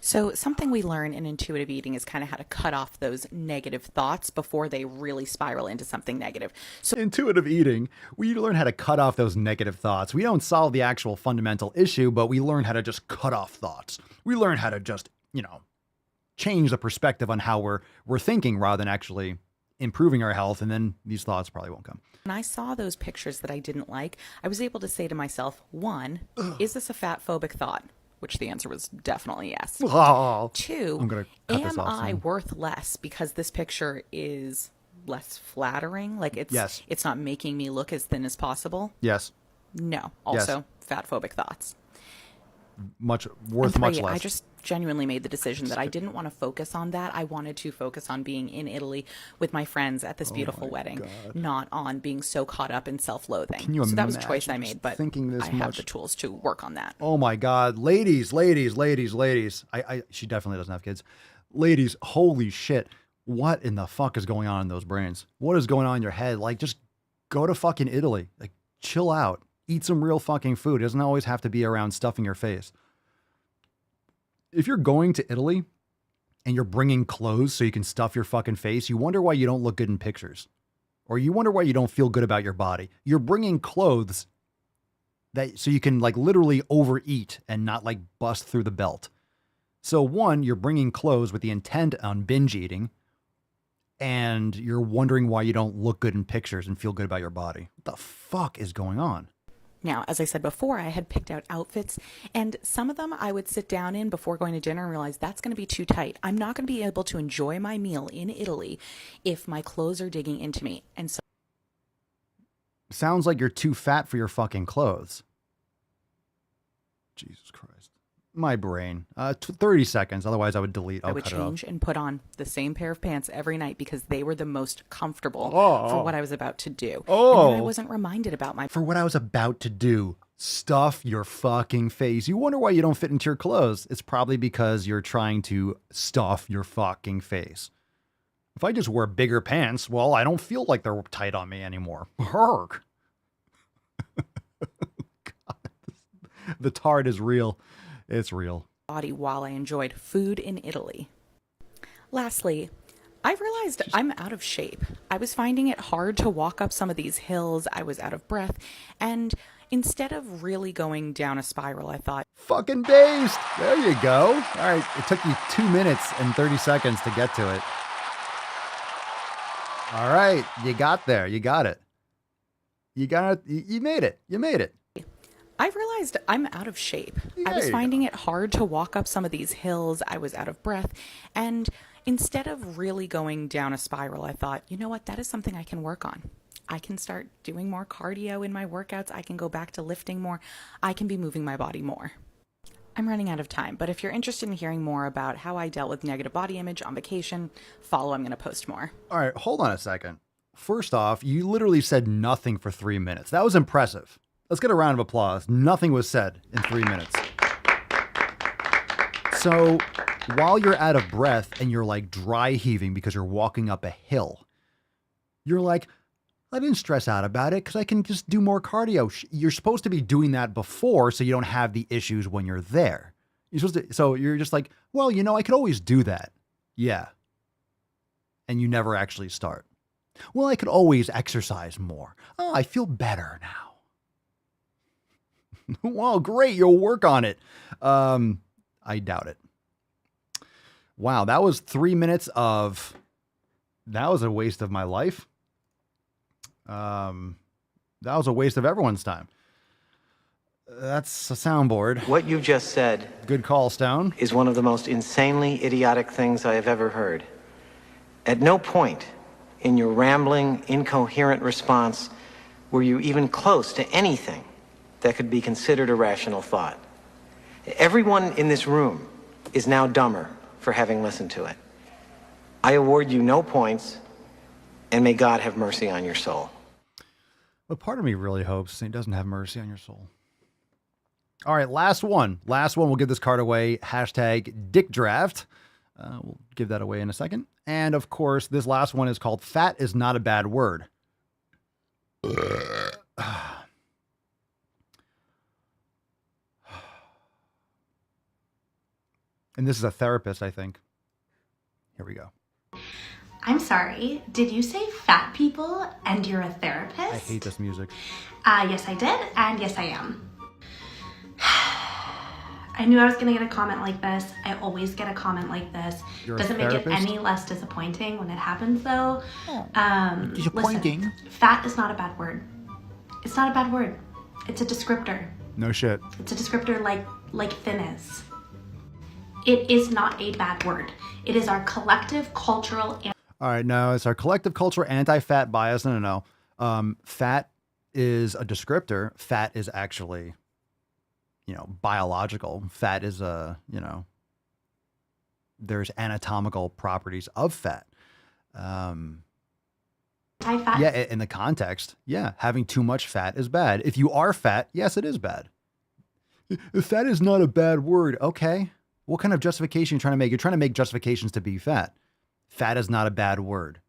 So something we learn in intuitive eating is kind of how to cut off those negative thoughts before they really spiral into something negative. So intuitive eating, we learn how to cut off those negative thoughts. We don't solve the actual fundamental issue, but we learn how to just cut off thoughts. We learn how to just, you know, change the perspective on how we're thinking rather than actually improving our health. And then these thoughts probably won't come. when I saw those pictures that I didn't like, I was able to say to myself, one, is this a fat phobic thought? Which the answer was definitely yes. Oh, Two, I'm gonna cut this am off I soon. worth less because this picture is less flattering? Like it's not making me look as thin as possible? Yes. No. Also, fat phobic thoughts. Much And much three, less. I just genuinely made the decision that I didn't want to focus on that. I wanted to focus on being in Italy with my friends at this beautiful wedding, not on being so caught up in self-loathing. Can you So that was a choice I imagine made, just but thinking this I have much? the tools to work on that. Oh my God, ladies. She definitely doesn't have kids. Ladies, holy shit. What in the fuck is going on in those brains? What is going on in your head? Like, just go to fucking Italy. Like, chill out. Eat some real fucking food. It doesn't always have to be around stuffing your face. If you're going to Italy and you're bringing clothes so you can stuff your fucking face, you wonder why you don't look good in pictures. Or you wonder why you don't feel good about your body. You're bringing clothes that so you can like literally overeat and not like bust through the belt. So one, you're bringing clothes with the intent on binge eating, and you're wondering why you don't look good in pictures and feel good about your body. What the fuck is going on? Now, as I said before, I had picked out outfits, and some of them I would sit down in before going to dinner and realize that's going to be too tight. I'm not going to be able to enjoy my meal in Italy if my clothes are digging into me. And so Sounds like you're too fat for your fucking clothes. Jesus Christ. My brain. 30 seconds. Otherwise, I would delete. I would cut it off. change and put on the same pair of pants every night because they were the most comfortable Oh. for what I was about to do. Oh. And then I wasn't reminded about my... For what I was about to do. Stuff your fucking face. You wonder why you don't fit into your clothes. It's probably because you're trying to stuff your fucking face. If I just wear bigger pants, well, I don't feel like they're tight on me anymore. Herk. God, the tart is real. It's real. body while I enjoyed food in Italy. Lastly, I realized I'm out of shape. I was finding it hard to walk up some of these hills. I was out of breath. And instead of really going down a spiral, I thought, fucking based. There you go. All right. It took you 2 minutes and 30 seconds to get to it. All right. You got there. You got it. You got it. You made it. You made it. I realized I'm out of shape. I There was you finding it hard to walk up some of these hills. I was out of breath. And instead of really going down a spiral, I thought, you know what? That is something I can work on. I can start doing more cardio in my workouts. I can go back to lifting more. I can be moving my body more. I'm running out of time, but if you're interested in hearing more about how I dealt with negative body image on vacation, follow. I'm going to post more. All right, hold on a second. First off, you literally said nothing for 3 minutes. That was impressive. Let's get a round of applause. Nothing was said in 3 minutes. So while you're out of breath and you're like dry heaving because you're walking up a hill, you're like, I didn't stress out about it because I can just do more cardio. You're supposed to be doing that before so you don't have the issues when you're there. So you're just like, well, you know, I could always do that. Yeah. And you never actually start. Well, I could always exercise more. Oh, I feel better now. Well, great. You'll work on it. I doubt it. Wow. That was 3 minutes of, that was a waste of my life. That was a waste of everyone's time. That's a soundboard. What you just said, good call, Stone, is one of the most insanely idiotic things I have ever heard. At no point in your rambling, incoherent response were you even close to anything that could be considered a rational thought. Everyone in this room is now dumber for having listened to it. I award you no points, and may God have mercy on your soul. But part of me really hopes he doesn't have mercy on your soul. All right, last one. Last one. We'll give this card away. Hashtag Dick Draft. We'll give that away in a second. And of course, this last one is called Fat is Not a Bad Word. And this is a therapist, I think. Here we go. I'm sorry, did you say fat people and you're a therapist? I hate this music. Yes, I did, and yes, I am. I knew I was gonna get a comment like this. I always get a comment like this. You're Doesn't make it any less disappointing when it happens, though. Disappointing. Listen, fat is not a bad word. It's not a bad word. It's a descriptor. No shit. It's a descriptor like thin is. It is not a bad word. It is our collective cultural. All right, no, it's our collective cultural anti-fat bias. No. Fat is a descriptor. Fat is actually, biological. Fat is there's anatomical properties of fat. Anti-fat. Yeah, in the context, having too much fat is bad. If you are fat, yes, it is bad. Fat is not a bad word. Okay. What kind of justification are you trying to make? You're trying to make justifications to be fat. Fat is not a bad word.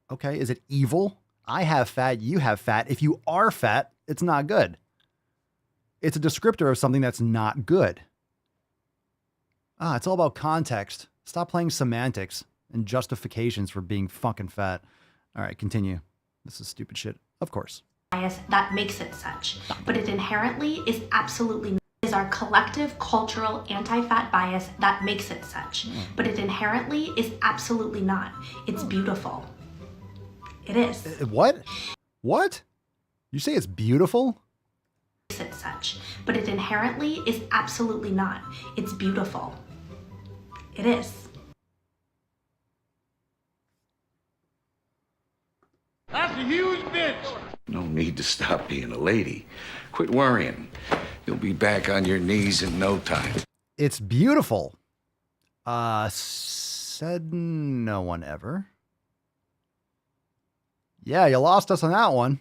Okay, is it evil? I have fat, you have fat. If you are fat, it's not good. It's a descriptor of something that's not good. It's all about context. Stop playing semantics and justifications for being fucking fat. All right, continue. This is stupid shit. Of course. Bias that makes it such, but it inherently is absolutely not. It is our collective cultural anti-fat bias that makes it such, but it inherently is absolutely not. It's beautiful. It is. What? What? You say it's beautiful? Makes it such, but it inherently is absolutely not. It's beautiful. It is. That's a huge bitch. No need to stop being a lady. Quit worrying. You'll be back on your knees in no time. It's beautiful. Said no one ever. Yeah, you lost us on that one.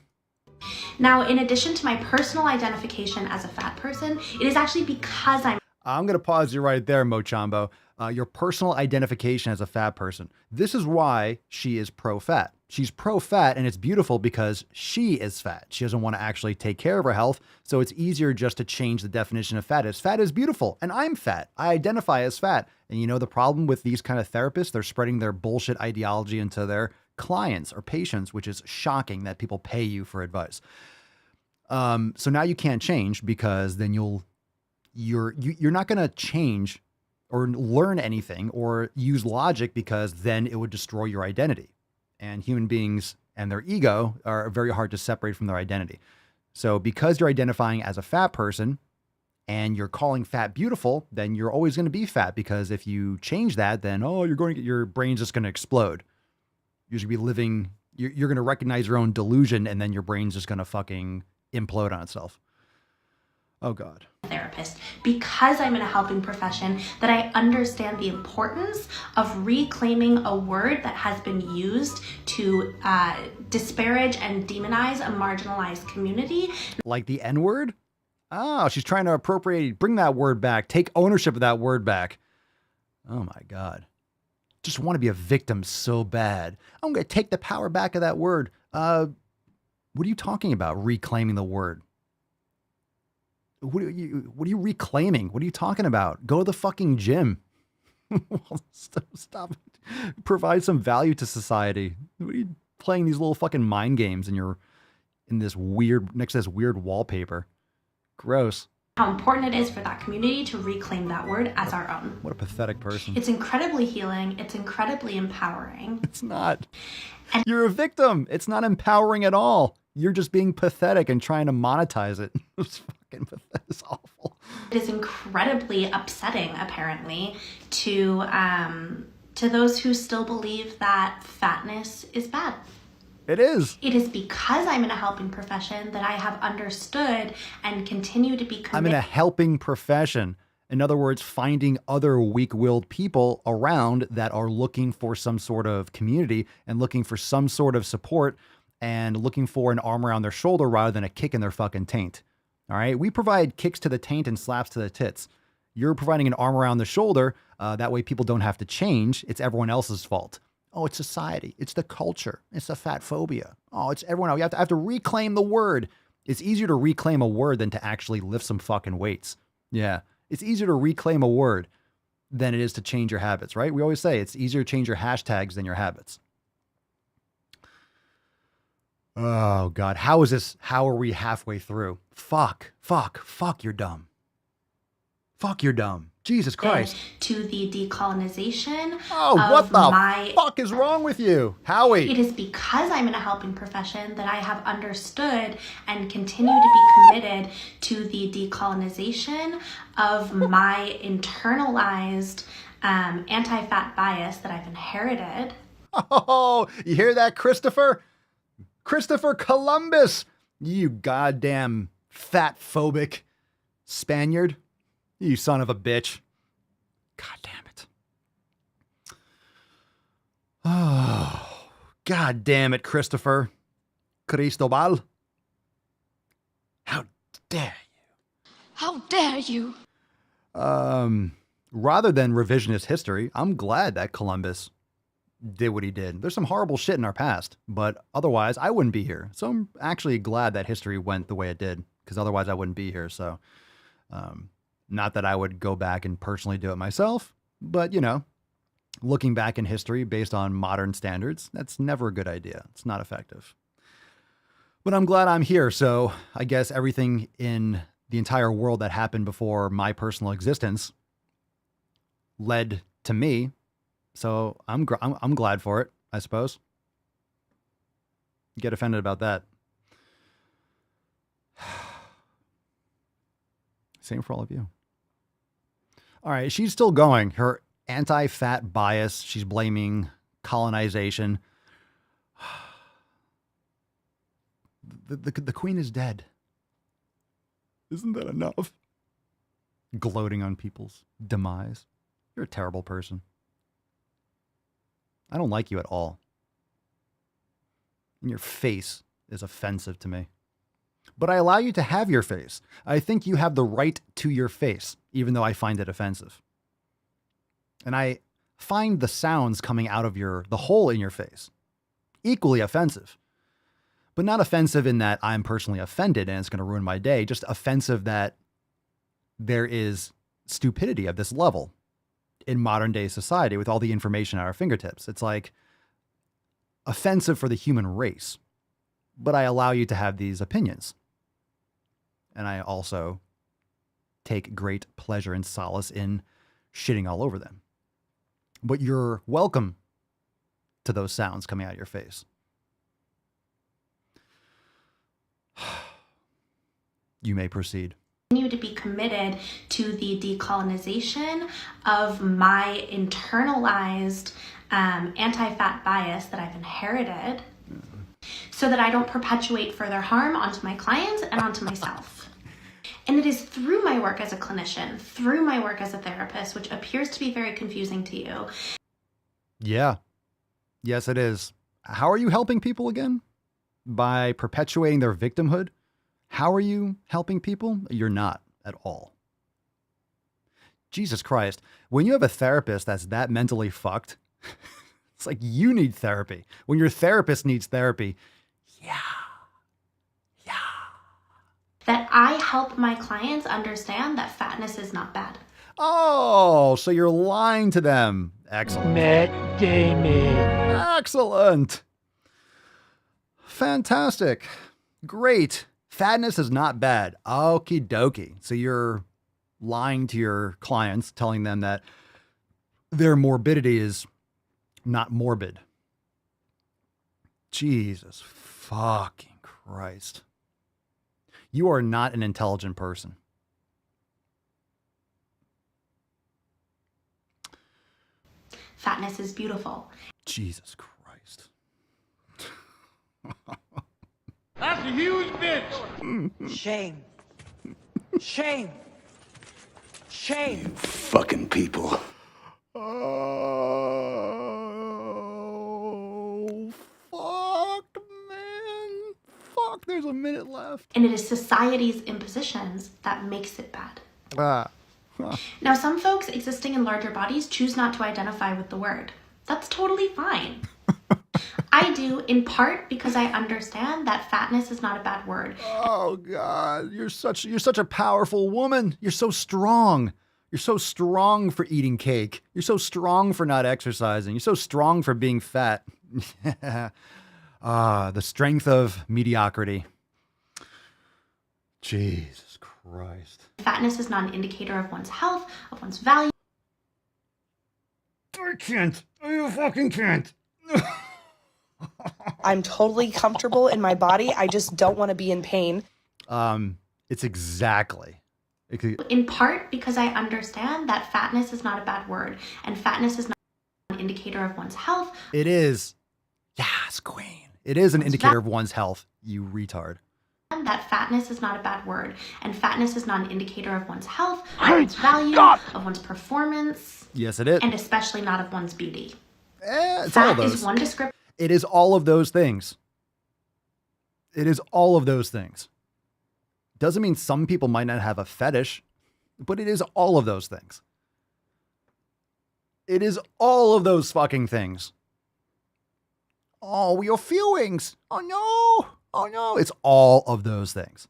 Now, in addition to my personal identification as a fat person, it is actually because I'm going to pause you right there, Mochambo. Your personal identification as a fat person. This is why she is pro-fat. She's pro-fat, and it's beautiful because she is fat. She doesn't want to actually take care of her health, so it's easier just to change the definition of fat. Fat is beautiful, and I'm fat. I identify as fat. And you know the problem with these kind of therapists? They're spreading their bullshit ideology into their clients or patients, which is shocking that people pay you for advice. So now you can't change because then you're not going to change or learn anything or use logic because then it would destroy your identity. And human beings and their ego are very hard to separate from their identity. So because you're identifying as a fat person and you're calling fat beautiful, then you're always going to be fat, because if you change that, then, your brain's just going to explode. You're going to be living, you're going to recognize your own delusion, and then your brain's just going to fucking implode on itself. Oh, God. Therapist, because I'm in a helping profession, that I understand the importance of reclaiming a word that has been used to disparage and demonize a marginalized community. Like the N-word? Oh, she's trying to bring that word back, take ownership of that word back. Oh my God. Just want to be a victim so bad. I'm going to take the power back of that word. What are you talking about? Reclaiming the word. What are you reclaiming? What are you talking about? Go to the fucking gym. Stop. Provide some value to society. What are you playing these little fucking mind games in this weird, next to this weird wallpaper? Gross. How important it is for that community to reclaim that word as our own. What a pathetic person. It's incredibly healing. It's incredibly empowering. It's not. You're a victim. It's not empowering at all. You're just being pathetic and trying to monetize it. It's fucking pathetic. It's awful. It is incredibly upsetting, apparently, to those who still believe that fatness is bad. It is. It is because I'm in a helping profession that I have understood and continue to be committed. I'm in a helping profession. In other words, finding other weak-willed people around that are looking for some sort of community and looking for some sort of support and looking for an arm around their shoulder rather than a kick in their fucking taint. All right. We provide kicks to the taint and slaps to the tits. You're providing an arm around the shoulder. That way people don't have to change. It's everyone else's fault. Oh, it's society. It's the culture. It's the fat phobia. Oh, it's everyone else. You have to reclaim the word. It's easier to reclaim a word than to actually lift some fucking weights. Yeah. It's easier to reclaim a word than it is to change your habits, right? We always say it's easier to change your hashtags than your habits. Oh, God. How is this? How are we halfway through? Fuck, you're dumb. Fuck, you're dumb. Jesus Christ. To the decolonization what the fuck is wrong with you? Howie. It is because I'm in a helping profession that I have understood and continue to be committed to the decolonization of my internalized anti-fat bias that I've inherited. Oh, you hear that, Christopher? Christopher Columbus, you goddamn fat phobic Spaniard. You son of a bitch. God damn it. Oh, God damn it, Christopher. Cristobal. How dare you? How dare you? Rather than revisionist history, I'm glad that Columbus did what he did. There's some horrible shit in our past, but otherwise I wouldn't be here. So I'm actually glad that history went the way it did, because otherwise I wouldn't be here. So, not that I would go back and personally do it myself, but you know, looking back in history based on modern standards, that's never a good idea. It's not effective. But I'm glad I'm here. So I guess everything in the entire world that happened before my personal existence led to me. So I'm glad for it, I suppose. Get offended about that. Same for all of you. All right, she's still going. Her anti-fat bias, she's blaming colonization. The queen is dead. Isn't that enough? Gloating on people's demise. You're a terrible person. I don't like you at all. And your face is offensive to me. But I allow you to have your face. I think you have the right to your face, even though I find it offensive. And I find the sounds coming out of the hole in your face equally offensive. But not offensive in that I'm personally offended and it's going to ruin my day. Just offensive that there is stupidity of this level in modern day society with all the information at our fingertips. It's like offensive for the human race. But I allow you to have these opinions. And I also take great pleasure and solace in shitting all over them. But you're welcome to those sounds coming out of your face. You may proceed. Continue to be committed to the decolonization of my internalized anti-fat bias that I've inherited, so that I don't perpetuate further harm onto my clients and onto myself. And it is through my work as a clinician, through my work as a therapist, which appears to be very confusing to you. Yeah. Yes, it is. How are you helping people again? By perpetuating their victimhood? How are you helping people? You're not at all. Jesus Christ. When you have a therapist that's that mentally fucked, it's like you need therapy. When your therapist needs therapy, That I help my clients understand that fatness is not bad. oh, so you're lying to them. Excellent. Matt Damon. Excellent. Fantastic. Great. Fatness is not bad. Okie dokie. So you're lying to your clients, telling them that their morbidity is not morbid. Jesus fucking Christ. You are not an intelligent person. Fatness is beautiful. Jesus Christ. That's a huge bitch. Shame. Shame. Shame. Fucking people. Oh, fuck, man. Fuck, there's a minute left. And it is society's impositions that makes it bad. Now, some folks existing in larger bodies choose not to identify with the word. That's totally fine. I do, in part because I understand that fatness is not a bad word. Oh God, you're such a powerful woman. You're so strong. You're so strong for eating cake. You're so strong for not exercising. You're so strong for being fat. The strength of mediocrity. Jesus Christ. Fatness is not an indicator of one's health, of one's value. I can't. I fucking can't. I'm totally comfortable in my body. I just don't want to be in pain. It's exactly. In part because I understand that fatness is not a bad word, and fatness is not an indicator of one's health. It is. Yes, queen. It is an indicator of one's health, you retard. That fatness is not a bad word, and fatness is not an indicator of one's health, of one's value, of one's performance. Yes, it is. And especially not of one's beauty. It's Fat all those. is one descriptor. It is all of those things. It is all of those things. Doesn't mean some people might not have a fetish, but it is all of those things. It is all of those fucking things. Oh, your feelings. Oh no. Oh no. It's all of those things.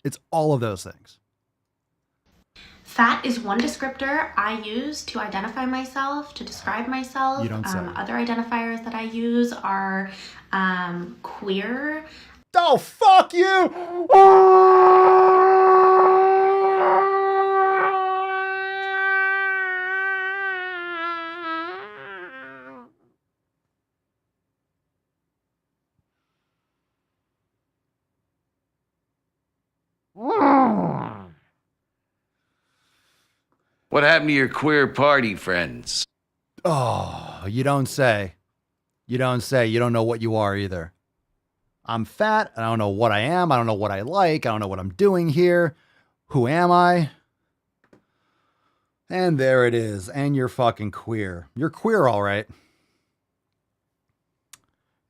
It's all of those things. Fat is one descriptor I use to identify myself, to describe myself. You don't say. Other identifiers that I use are queer. Oh, fuck you! What happened to your queer party friends? Oh, you don't say. You don't say. You don't know what you are either. I'm fat. I don't know what I am. I don't know what I like. I don't know what I'm doing here. Who am I? And there it is. And you're fucking queer. You're queer, all right.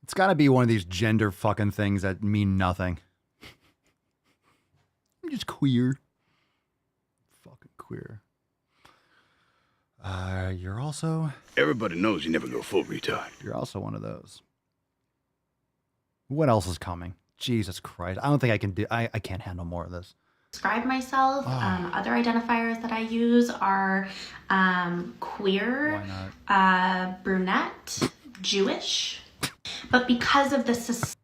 It's got to be one of these gender fucking things that mean nothing. I'm just queer. Fucking queer. You're also... Everybody knows you never go full retard. You're also one of those. What else is coming? Jesus Christ. I don't think I can do... I can't handle more of this. Describe myself. Other identifiers that I use are queer, brunette, Jewish. But because of the...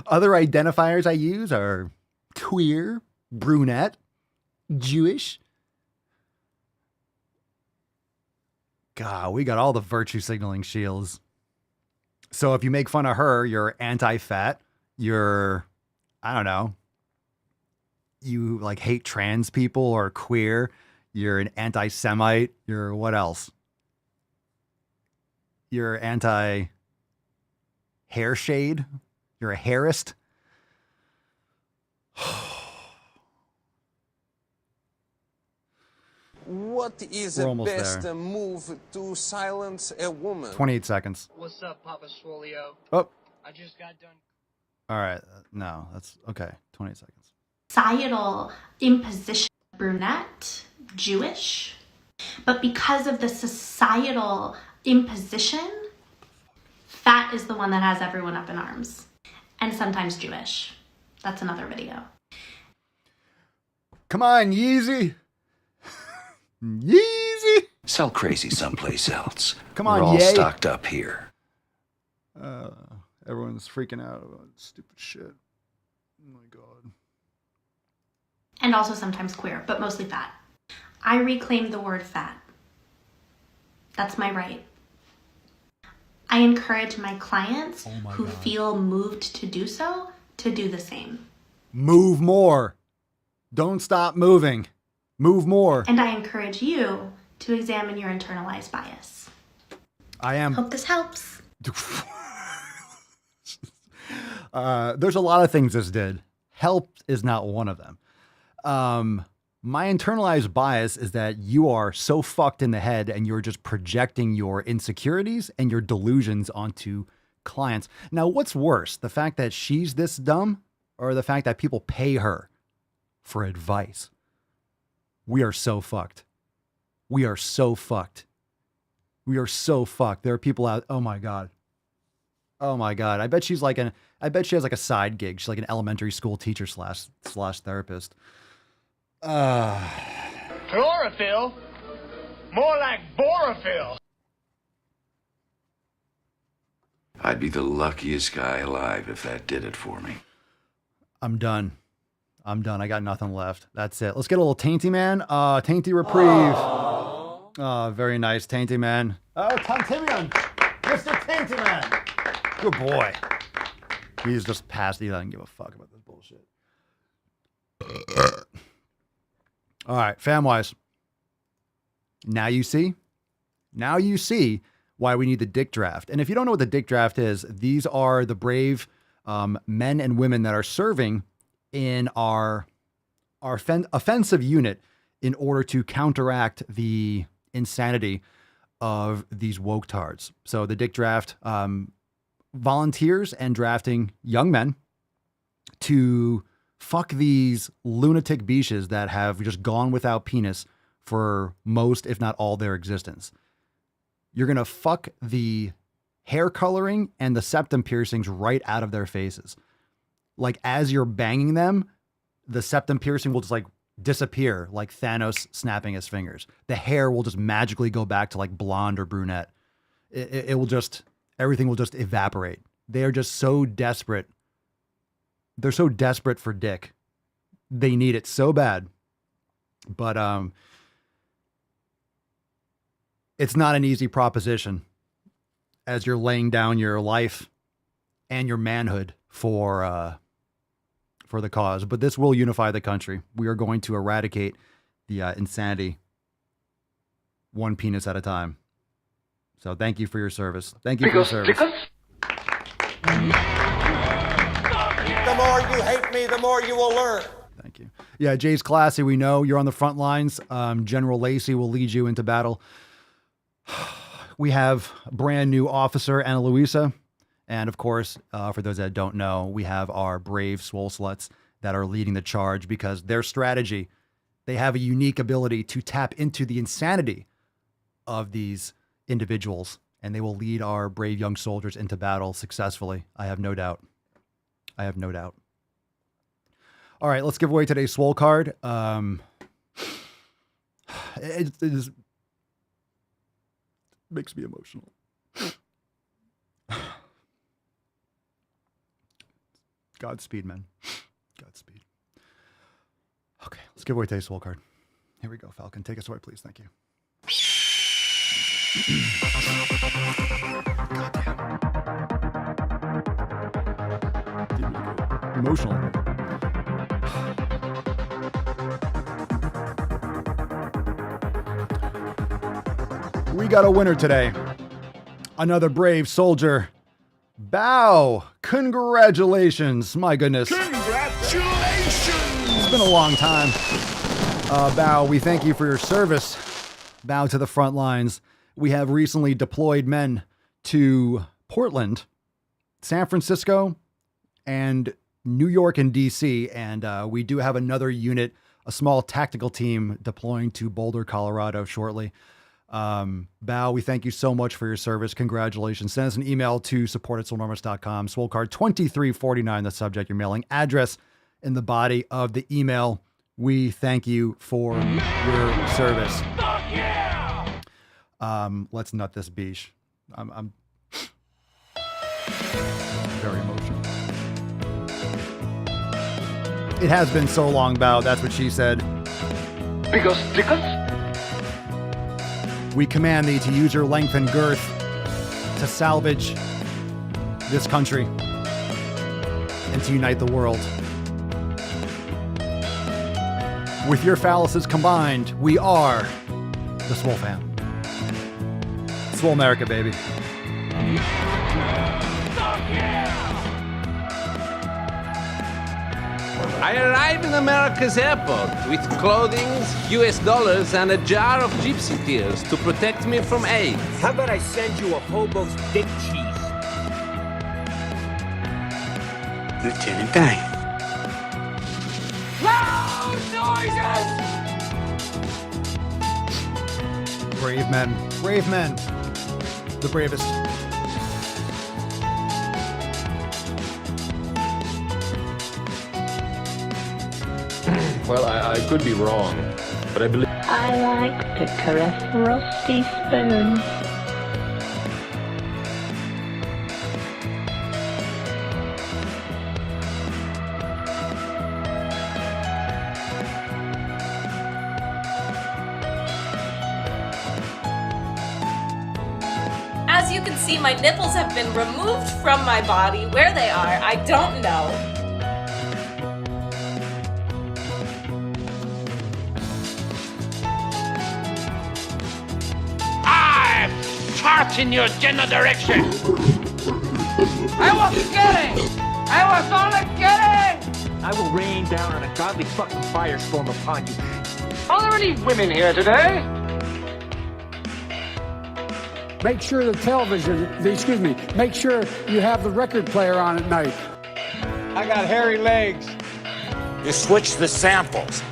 Other identifiers I use are queer, brunette, Jewish. God, we got all the virtue signaling shields. So if you make fun of her, you're anti-fat. You're, I don't know, you like hate trans people or queer. You're an anti-Semite. You're what else? You're anti-hair shade. You're a hairist. What is We're the almost best there. move to silence a woman? 28 seconds. What's up, Papa Swolio? Oh. I just got done. All right. No, that's okay. 28 seconds. Societal imposition, brunette, Jewish. But because of the societal imposition, fat is the one that has everyone up in arms. And sometimes Jewish. That's another video. Come on, Yeezy. Yeezy. Sell crazy someplace else. Come on, We're all Ye. stocked up here. Everyone's freaking out about stupid shit. Oh my God. And also sometimes queer, but mostly fat. I reclaim the word fat. That's my right. I encourage my clients who feel moved to do so to do the same. Move more. Don't stop moving. Move more. And I encourage you to examine your internalized bias. I am. Hope this helps. There's a lot of things this did. Help is not one of them. My internalized bias is that you are so fucked in the head and you're just projecting your insecurities and your delusions onto clients. Now, what's worse, the fact that she's this dumb or the fact that people pay her for advice? We are so fucked. We are so fucked. We are so fucked. There are people out. Oh my God. Oh my God. I bet she has like a side gig. She's like an elementary school teacher slash therapist. Chlorophyll? More like borophyll. I'd be the luckiest guy alive if that did it for me. I'm done. I got nothing left. That's it. Let's get a little Tainty Man. Tainty Reprieve. Very nice, Tainty Man. Oh, Tantimian. Mr. Tainty Man. Good boy. He's just past. He doesn't give a fuck about this bullshit. All right, FamWise. Now you see why we need the dick draft. And if you don't know what the dick draft is, these are the brave men and women that are serving in our offensive unit in order to counteract the insanity of these woke tards. So the dick draft volunteers and drafting young men to fuck these lunatic biches that have just gone without penis for most, if not all, their existence. You're going to fuck the hair coloring and the septum piercings right out of their faces. Like as you're banging them, the septum piercing will just like disappear, like Thanos snapping his fingers. The hair will just magically go back to like blonde or brunette. It will just, everything will just evaporate. They are just so desperate. They're so desperate for dick. They need it so bad. But it's not an easy proposition as you're laying down your life and your manhood for the cause. But this will unify the country. We are going to eradicate the insanity one penis at a time. So thank you for your service. Thank you for your service. The more you hate me, the more you will learn. Thank you. Yeah, Jay's classy. We know you're on the front lines. General Lacey will lead you into battle. We have a brand new officer, Ana Luisa. And of course, for those that don't know, we have our brave swole sluts that are leading the charge because their strategy, they have a unique ability to tap into the insanity of these individuals, and they will lead our brave young soldiers into battle successfully. I have no doubt. All right, let's give away today's swole card. It just makes me emotional. Godspeed, man. Godspeed. Okay, let's give away today's swole card. Here we go, Falcon. Take us away, please. Thank you. Emotional. We got a winner today. Another brave soldier. Bow. Congratulations. My goodness. Congratulations! It's been a long time. Bao, we thank you for your service. Bow to the front lines. We have recently deployed men to Portland, San Francisco, and New York and DC. And we do have another unit, a small tactical team deploying to Boulder, Colorado shortly. Bao, we thank you so much for your service. Congratulations. Send us an email to support@swolenormous.com. Swole card 2349, the subject, your mailing address in the body of the email. We thank you for your service. Let's nut this beach. I'm very emotional. It has been so long, Bao. That's what she said. Because we command thee to use your length and girth to salvage this country and to unite the world. With your phalluses combined, we are the Swole fam. Swole America, baby. I arrived in America's airport with clothing, US dollars, and a jar of gypsy tears to protect me from AIDS. How about I send you a hobo's dick cheese? Lieutenant Dan. loud noises! Brave men. Brave men. The bravest. Well, I could be wrong, but I believe... I like to caress rusty spoons. As you can see, my nipples have been removed from my body. Where they are, I don't know. Fart in your general direction! I was kidding! I was only kidding! I will rain down on a godly fucking firestorm upon you. Are there any women here today? Make sure make sure you have the record player on at night. I got hairy legs. You switch the samples.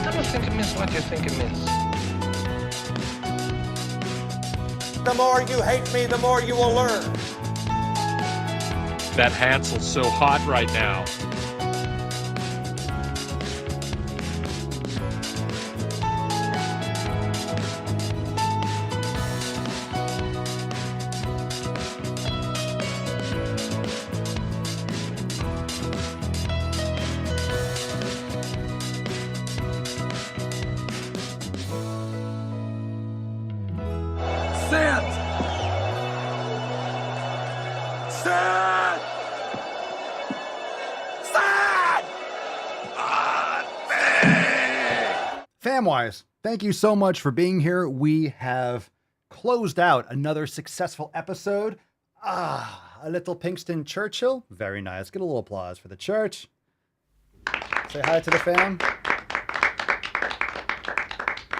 I don't think it means what you think it means. The more you hate me, the more you will learn. That Hansel's so hot right now. Famwise, thank you so much for being here. We have closed out another successful episode. A little Pinkston Churchill. Very nice. Get a little applause for the church. Say hi to the fam.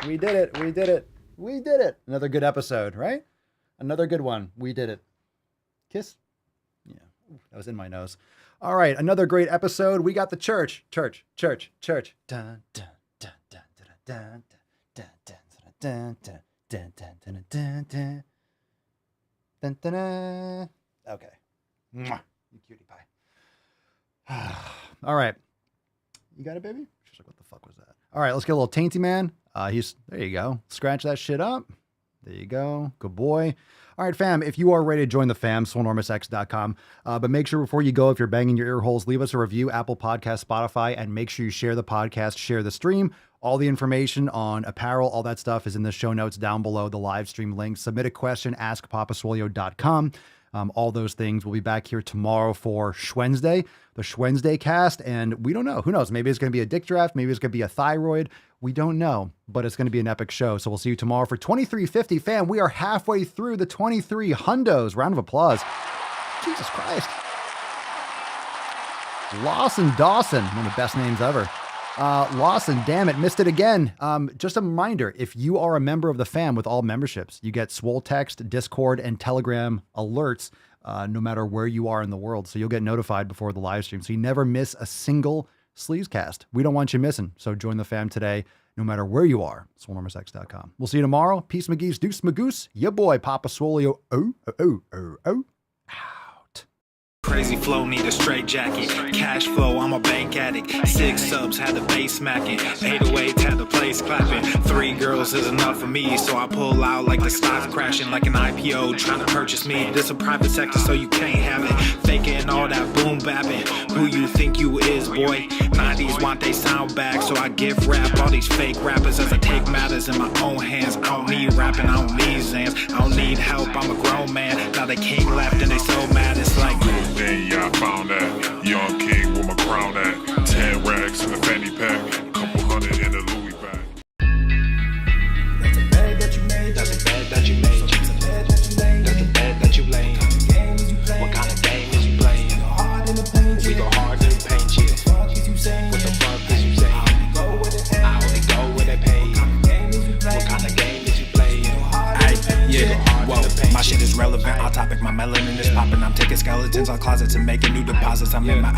We did it. We did it. We did it. Another good episode, right? Another good one. We did it. Kiss? Yeah, that was in my nose. All right, another great episode. We got the church. Church. Dun, dun. Dun, dun, dun, dun, dun, dun, dun, dun, dun, dun. Dun, dun, dun. Okay. Mwah. You cutie pie. All right. You got it, baby? She's like, what the fuck was that? All right, let's get a little Tainty Man. There you go. Scratch that shit up. There you go. Good boy. All right, fam, if you are ready to join the fam, swolenormousx.com. But make sure before you go, if you're banging your ear holes, leave us a review, Apple Podcast, Spotify, and make sure you share the podcast, share the stream. All the information on apparel, all that stuff is in the show notes down below, the live stream link. Submit a question, askpapaswolio.com. All those things. We'll be back here tomorrow for Schwednesday, the Schwednesday cast. And we don't know. Who knows? Maybe it's going to be a dick draft. Maybe it's going to be a thyroid. We don't know, but it's going to be an epic show. So we'll see you tomorrow for 2350. Fam, we are halfway through the 23 hundos. Round of applause. Jesus Christ. Lawson Dawson, one of the best names ever. Lawson, damn it, missed it again. Just a reminder, if you are a member of the fam with all memberships, you get Swole Text, Discord, and Telegram alerts no matter where you are in the world. So you'll get notified before the live stream. So you never miss a single Sleazecast. We don't want you missing. So join the fam today, no matter where you are. SwoleNumberSex.com. We'll see you tomorrow. Peace, McGee's, Deuce, Magoose, your boy, Papa Swolio. Oh. Crazy flow, need a straight jacket. Cash flow, I'm a bank addict. 6 subs, had the bass smacking. 808, had the place clapping. 3 girls is enough for me, so I pull out like the stock crashing. Like an IPO, trying to purchase me. This a private sector, so you can't have it. Faking all that boom bapping. Who you think you is, boy? 90s want they sound back, so I gift rap all these fake rappers as I take matters in my own hands. I don't need rapping, I don't need Zans. I don't need help, I'm a grown man. Now they king left and they so mad, it's like yeah, I found that. Young king with my crown at. 10 racks in the fanny pack. Couple hundred in the Louis bag. That's a bed that you made. That's a bed that you made. That's a bed that you laid. What kind of game is you playing? We go hard in the paint, yeah. What the fuck is you saying? I only go where they pay. What kind of game is you playing? Yeah, whoa, my shit is relevant, on topic, my melanin is popping. I'm taking skeletons out closets and making new deposits. I'm in my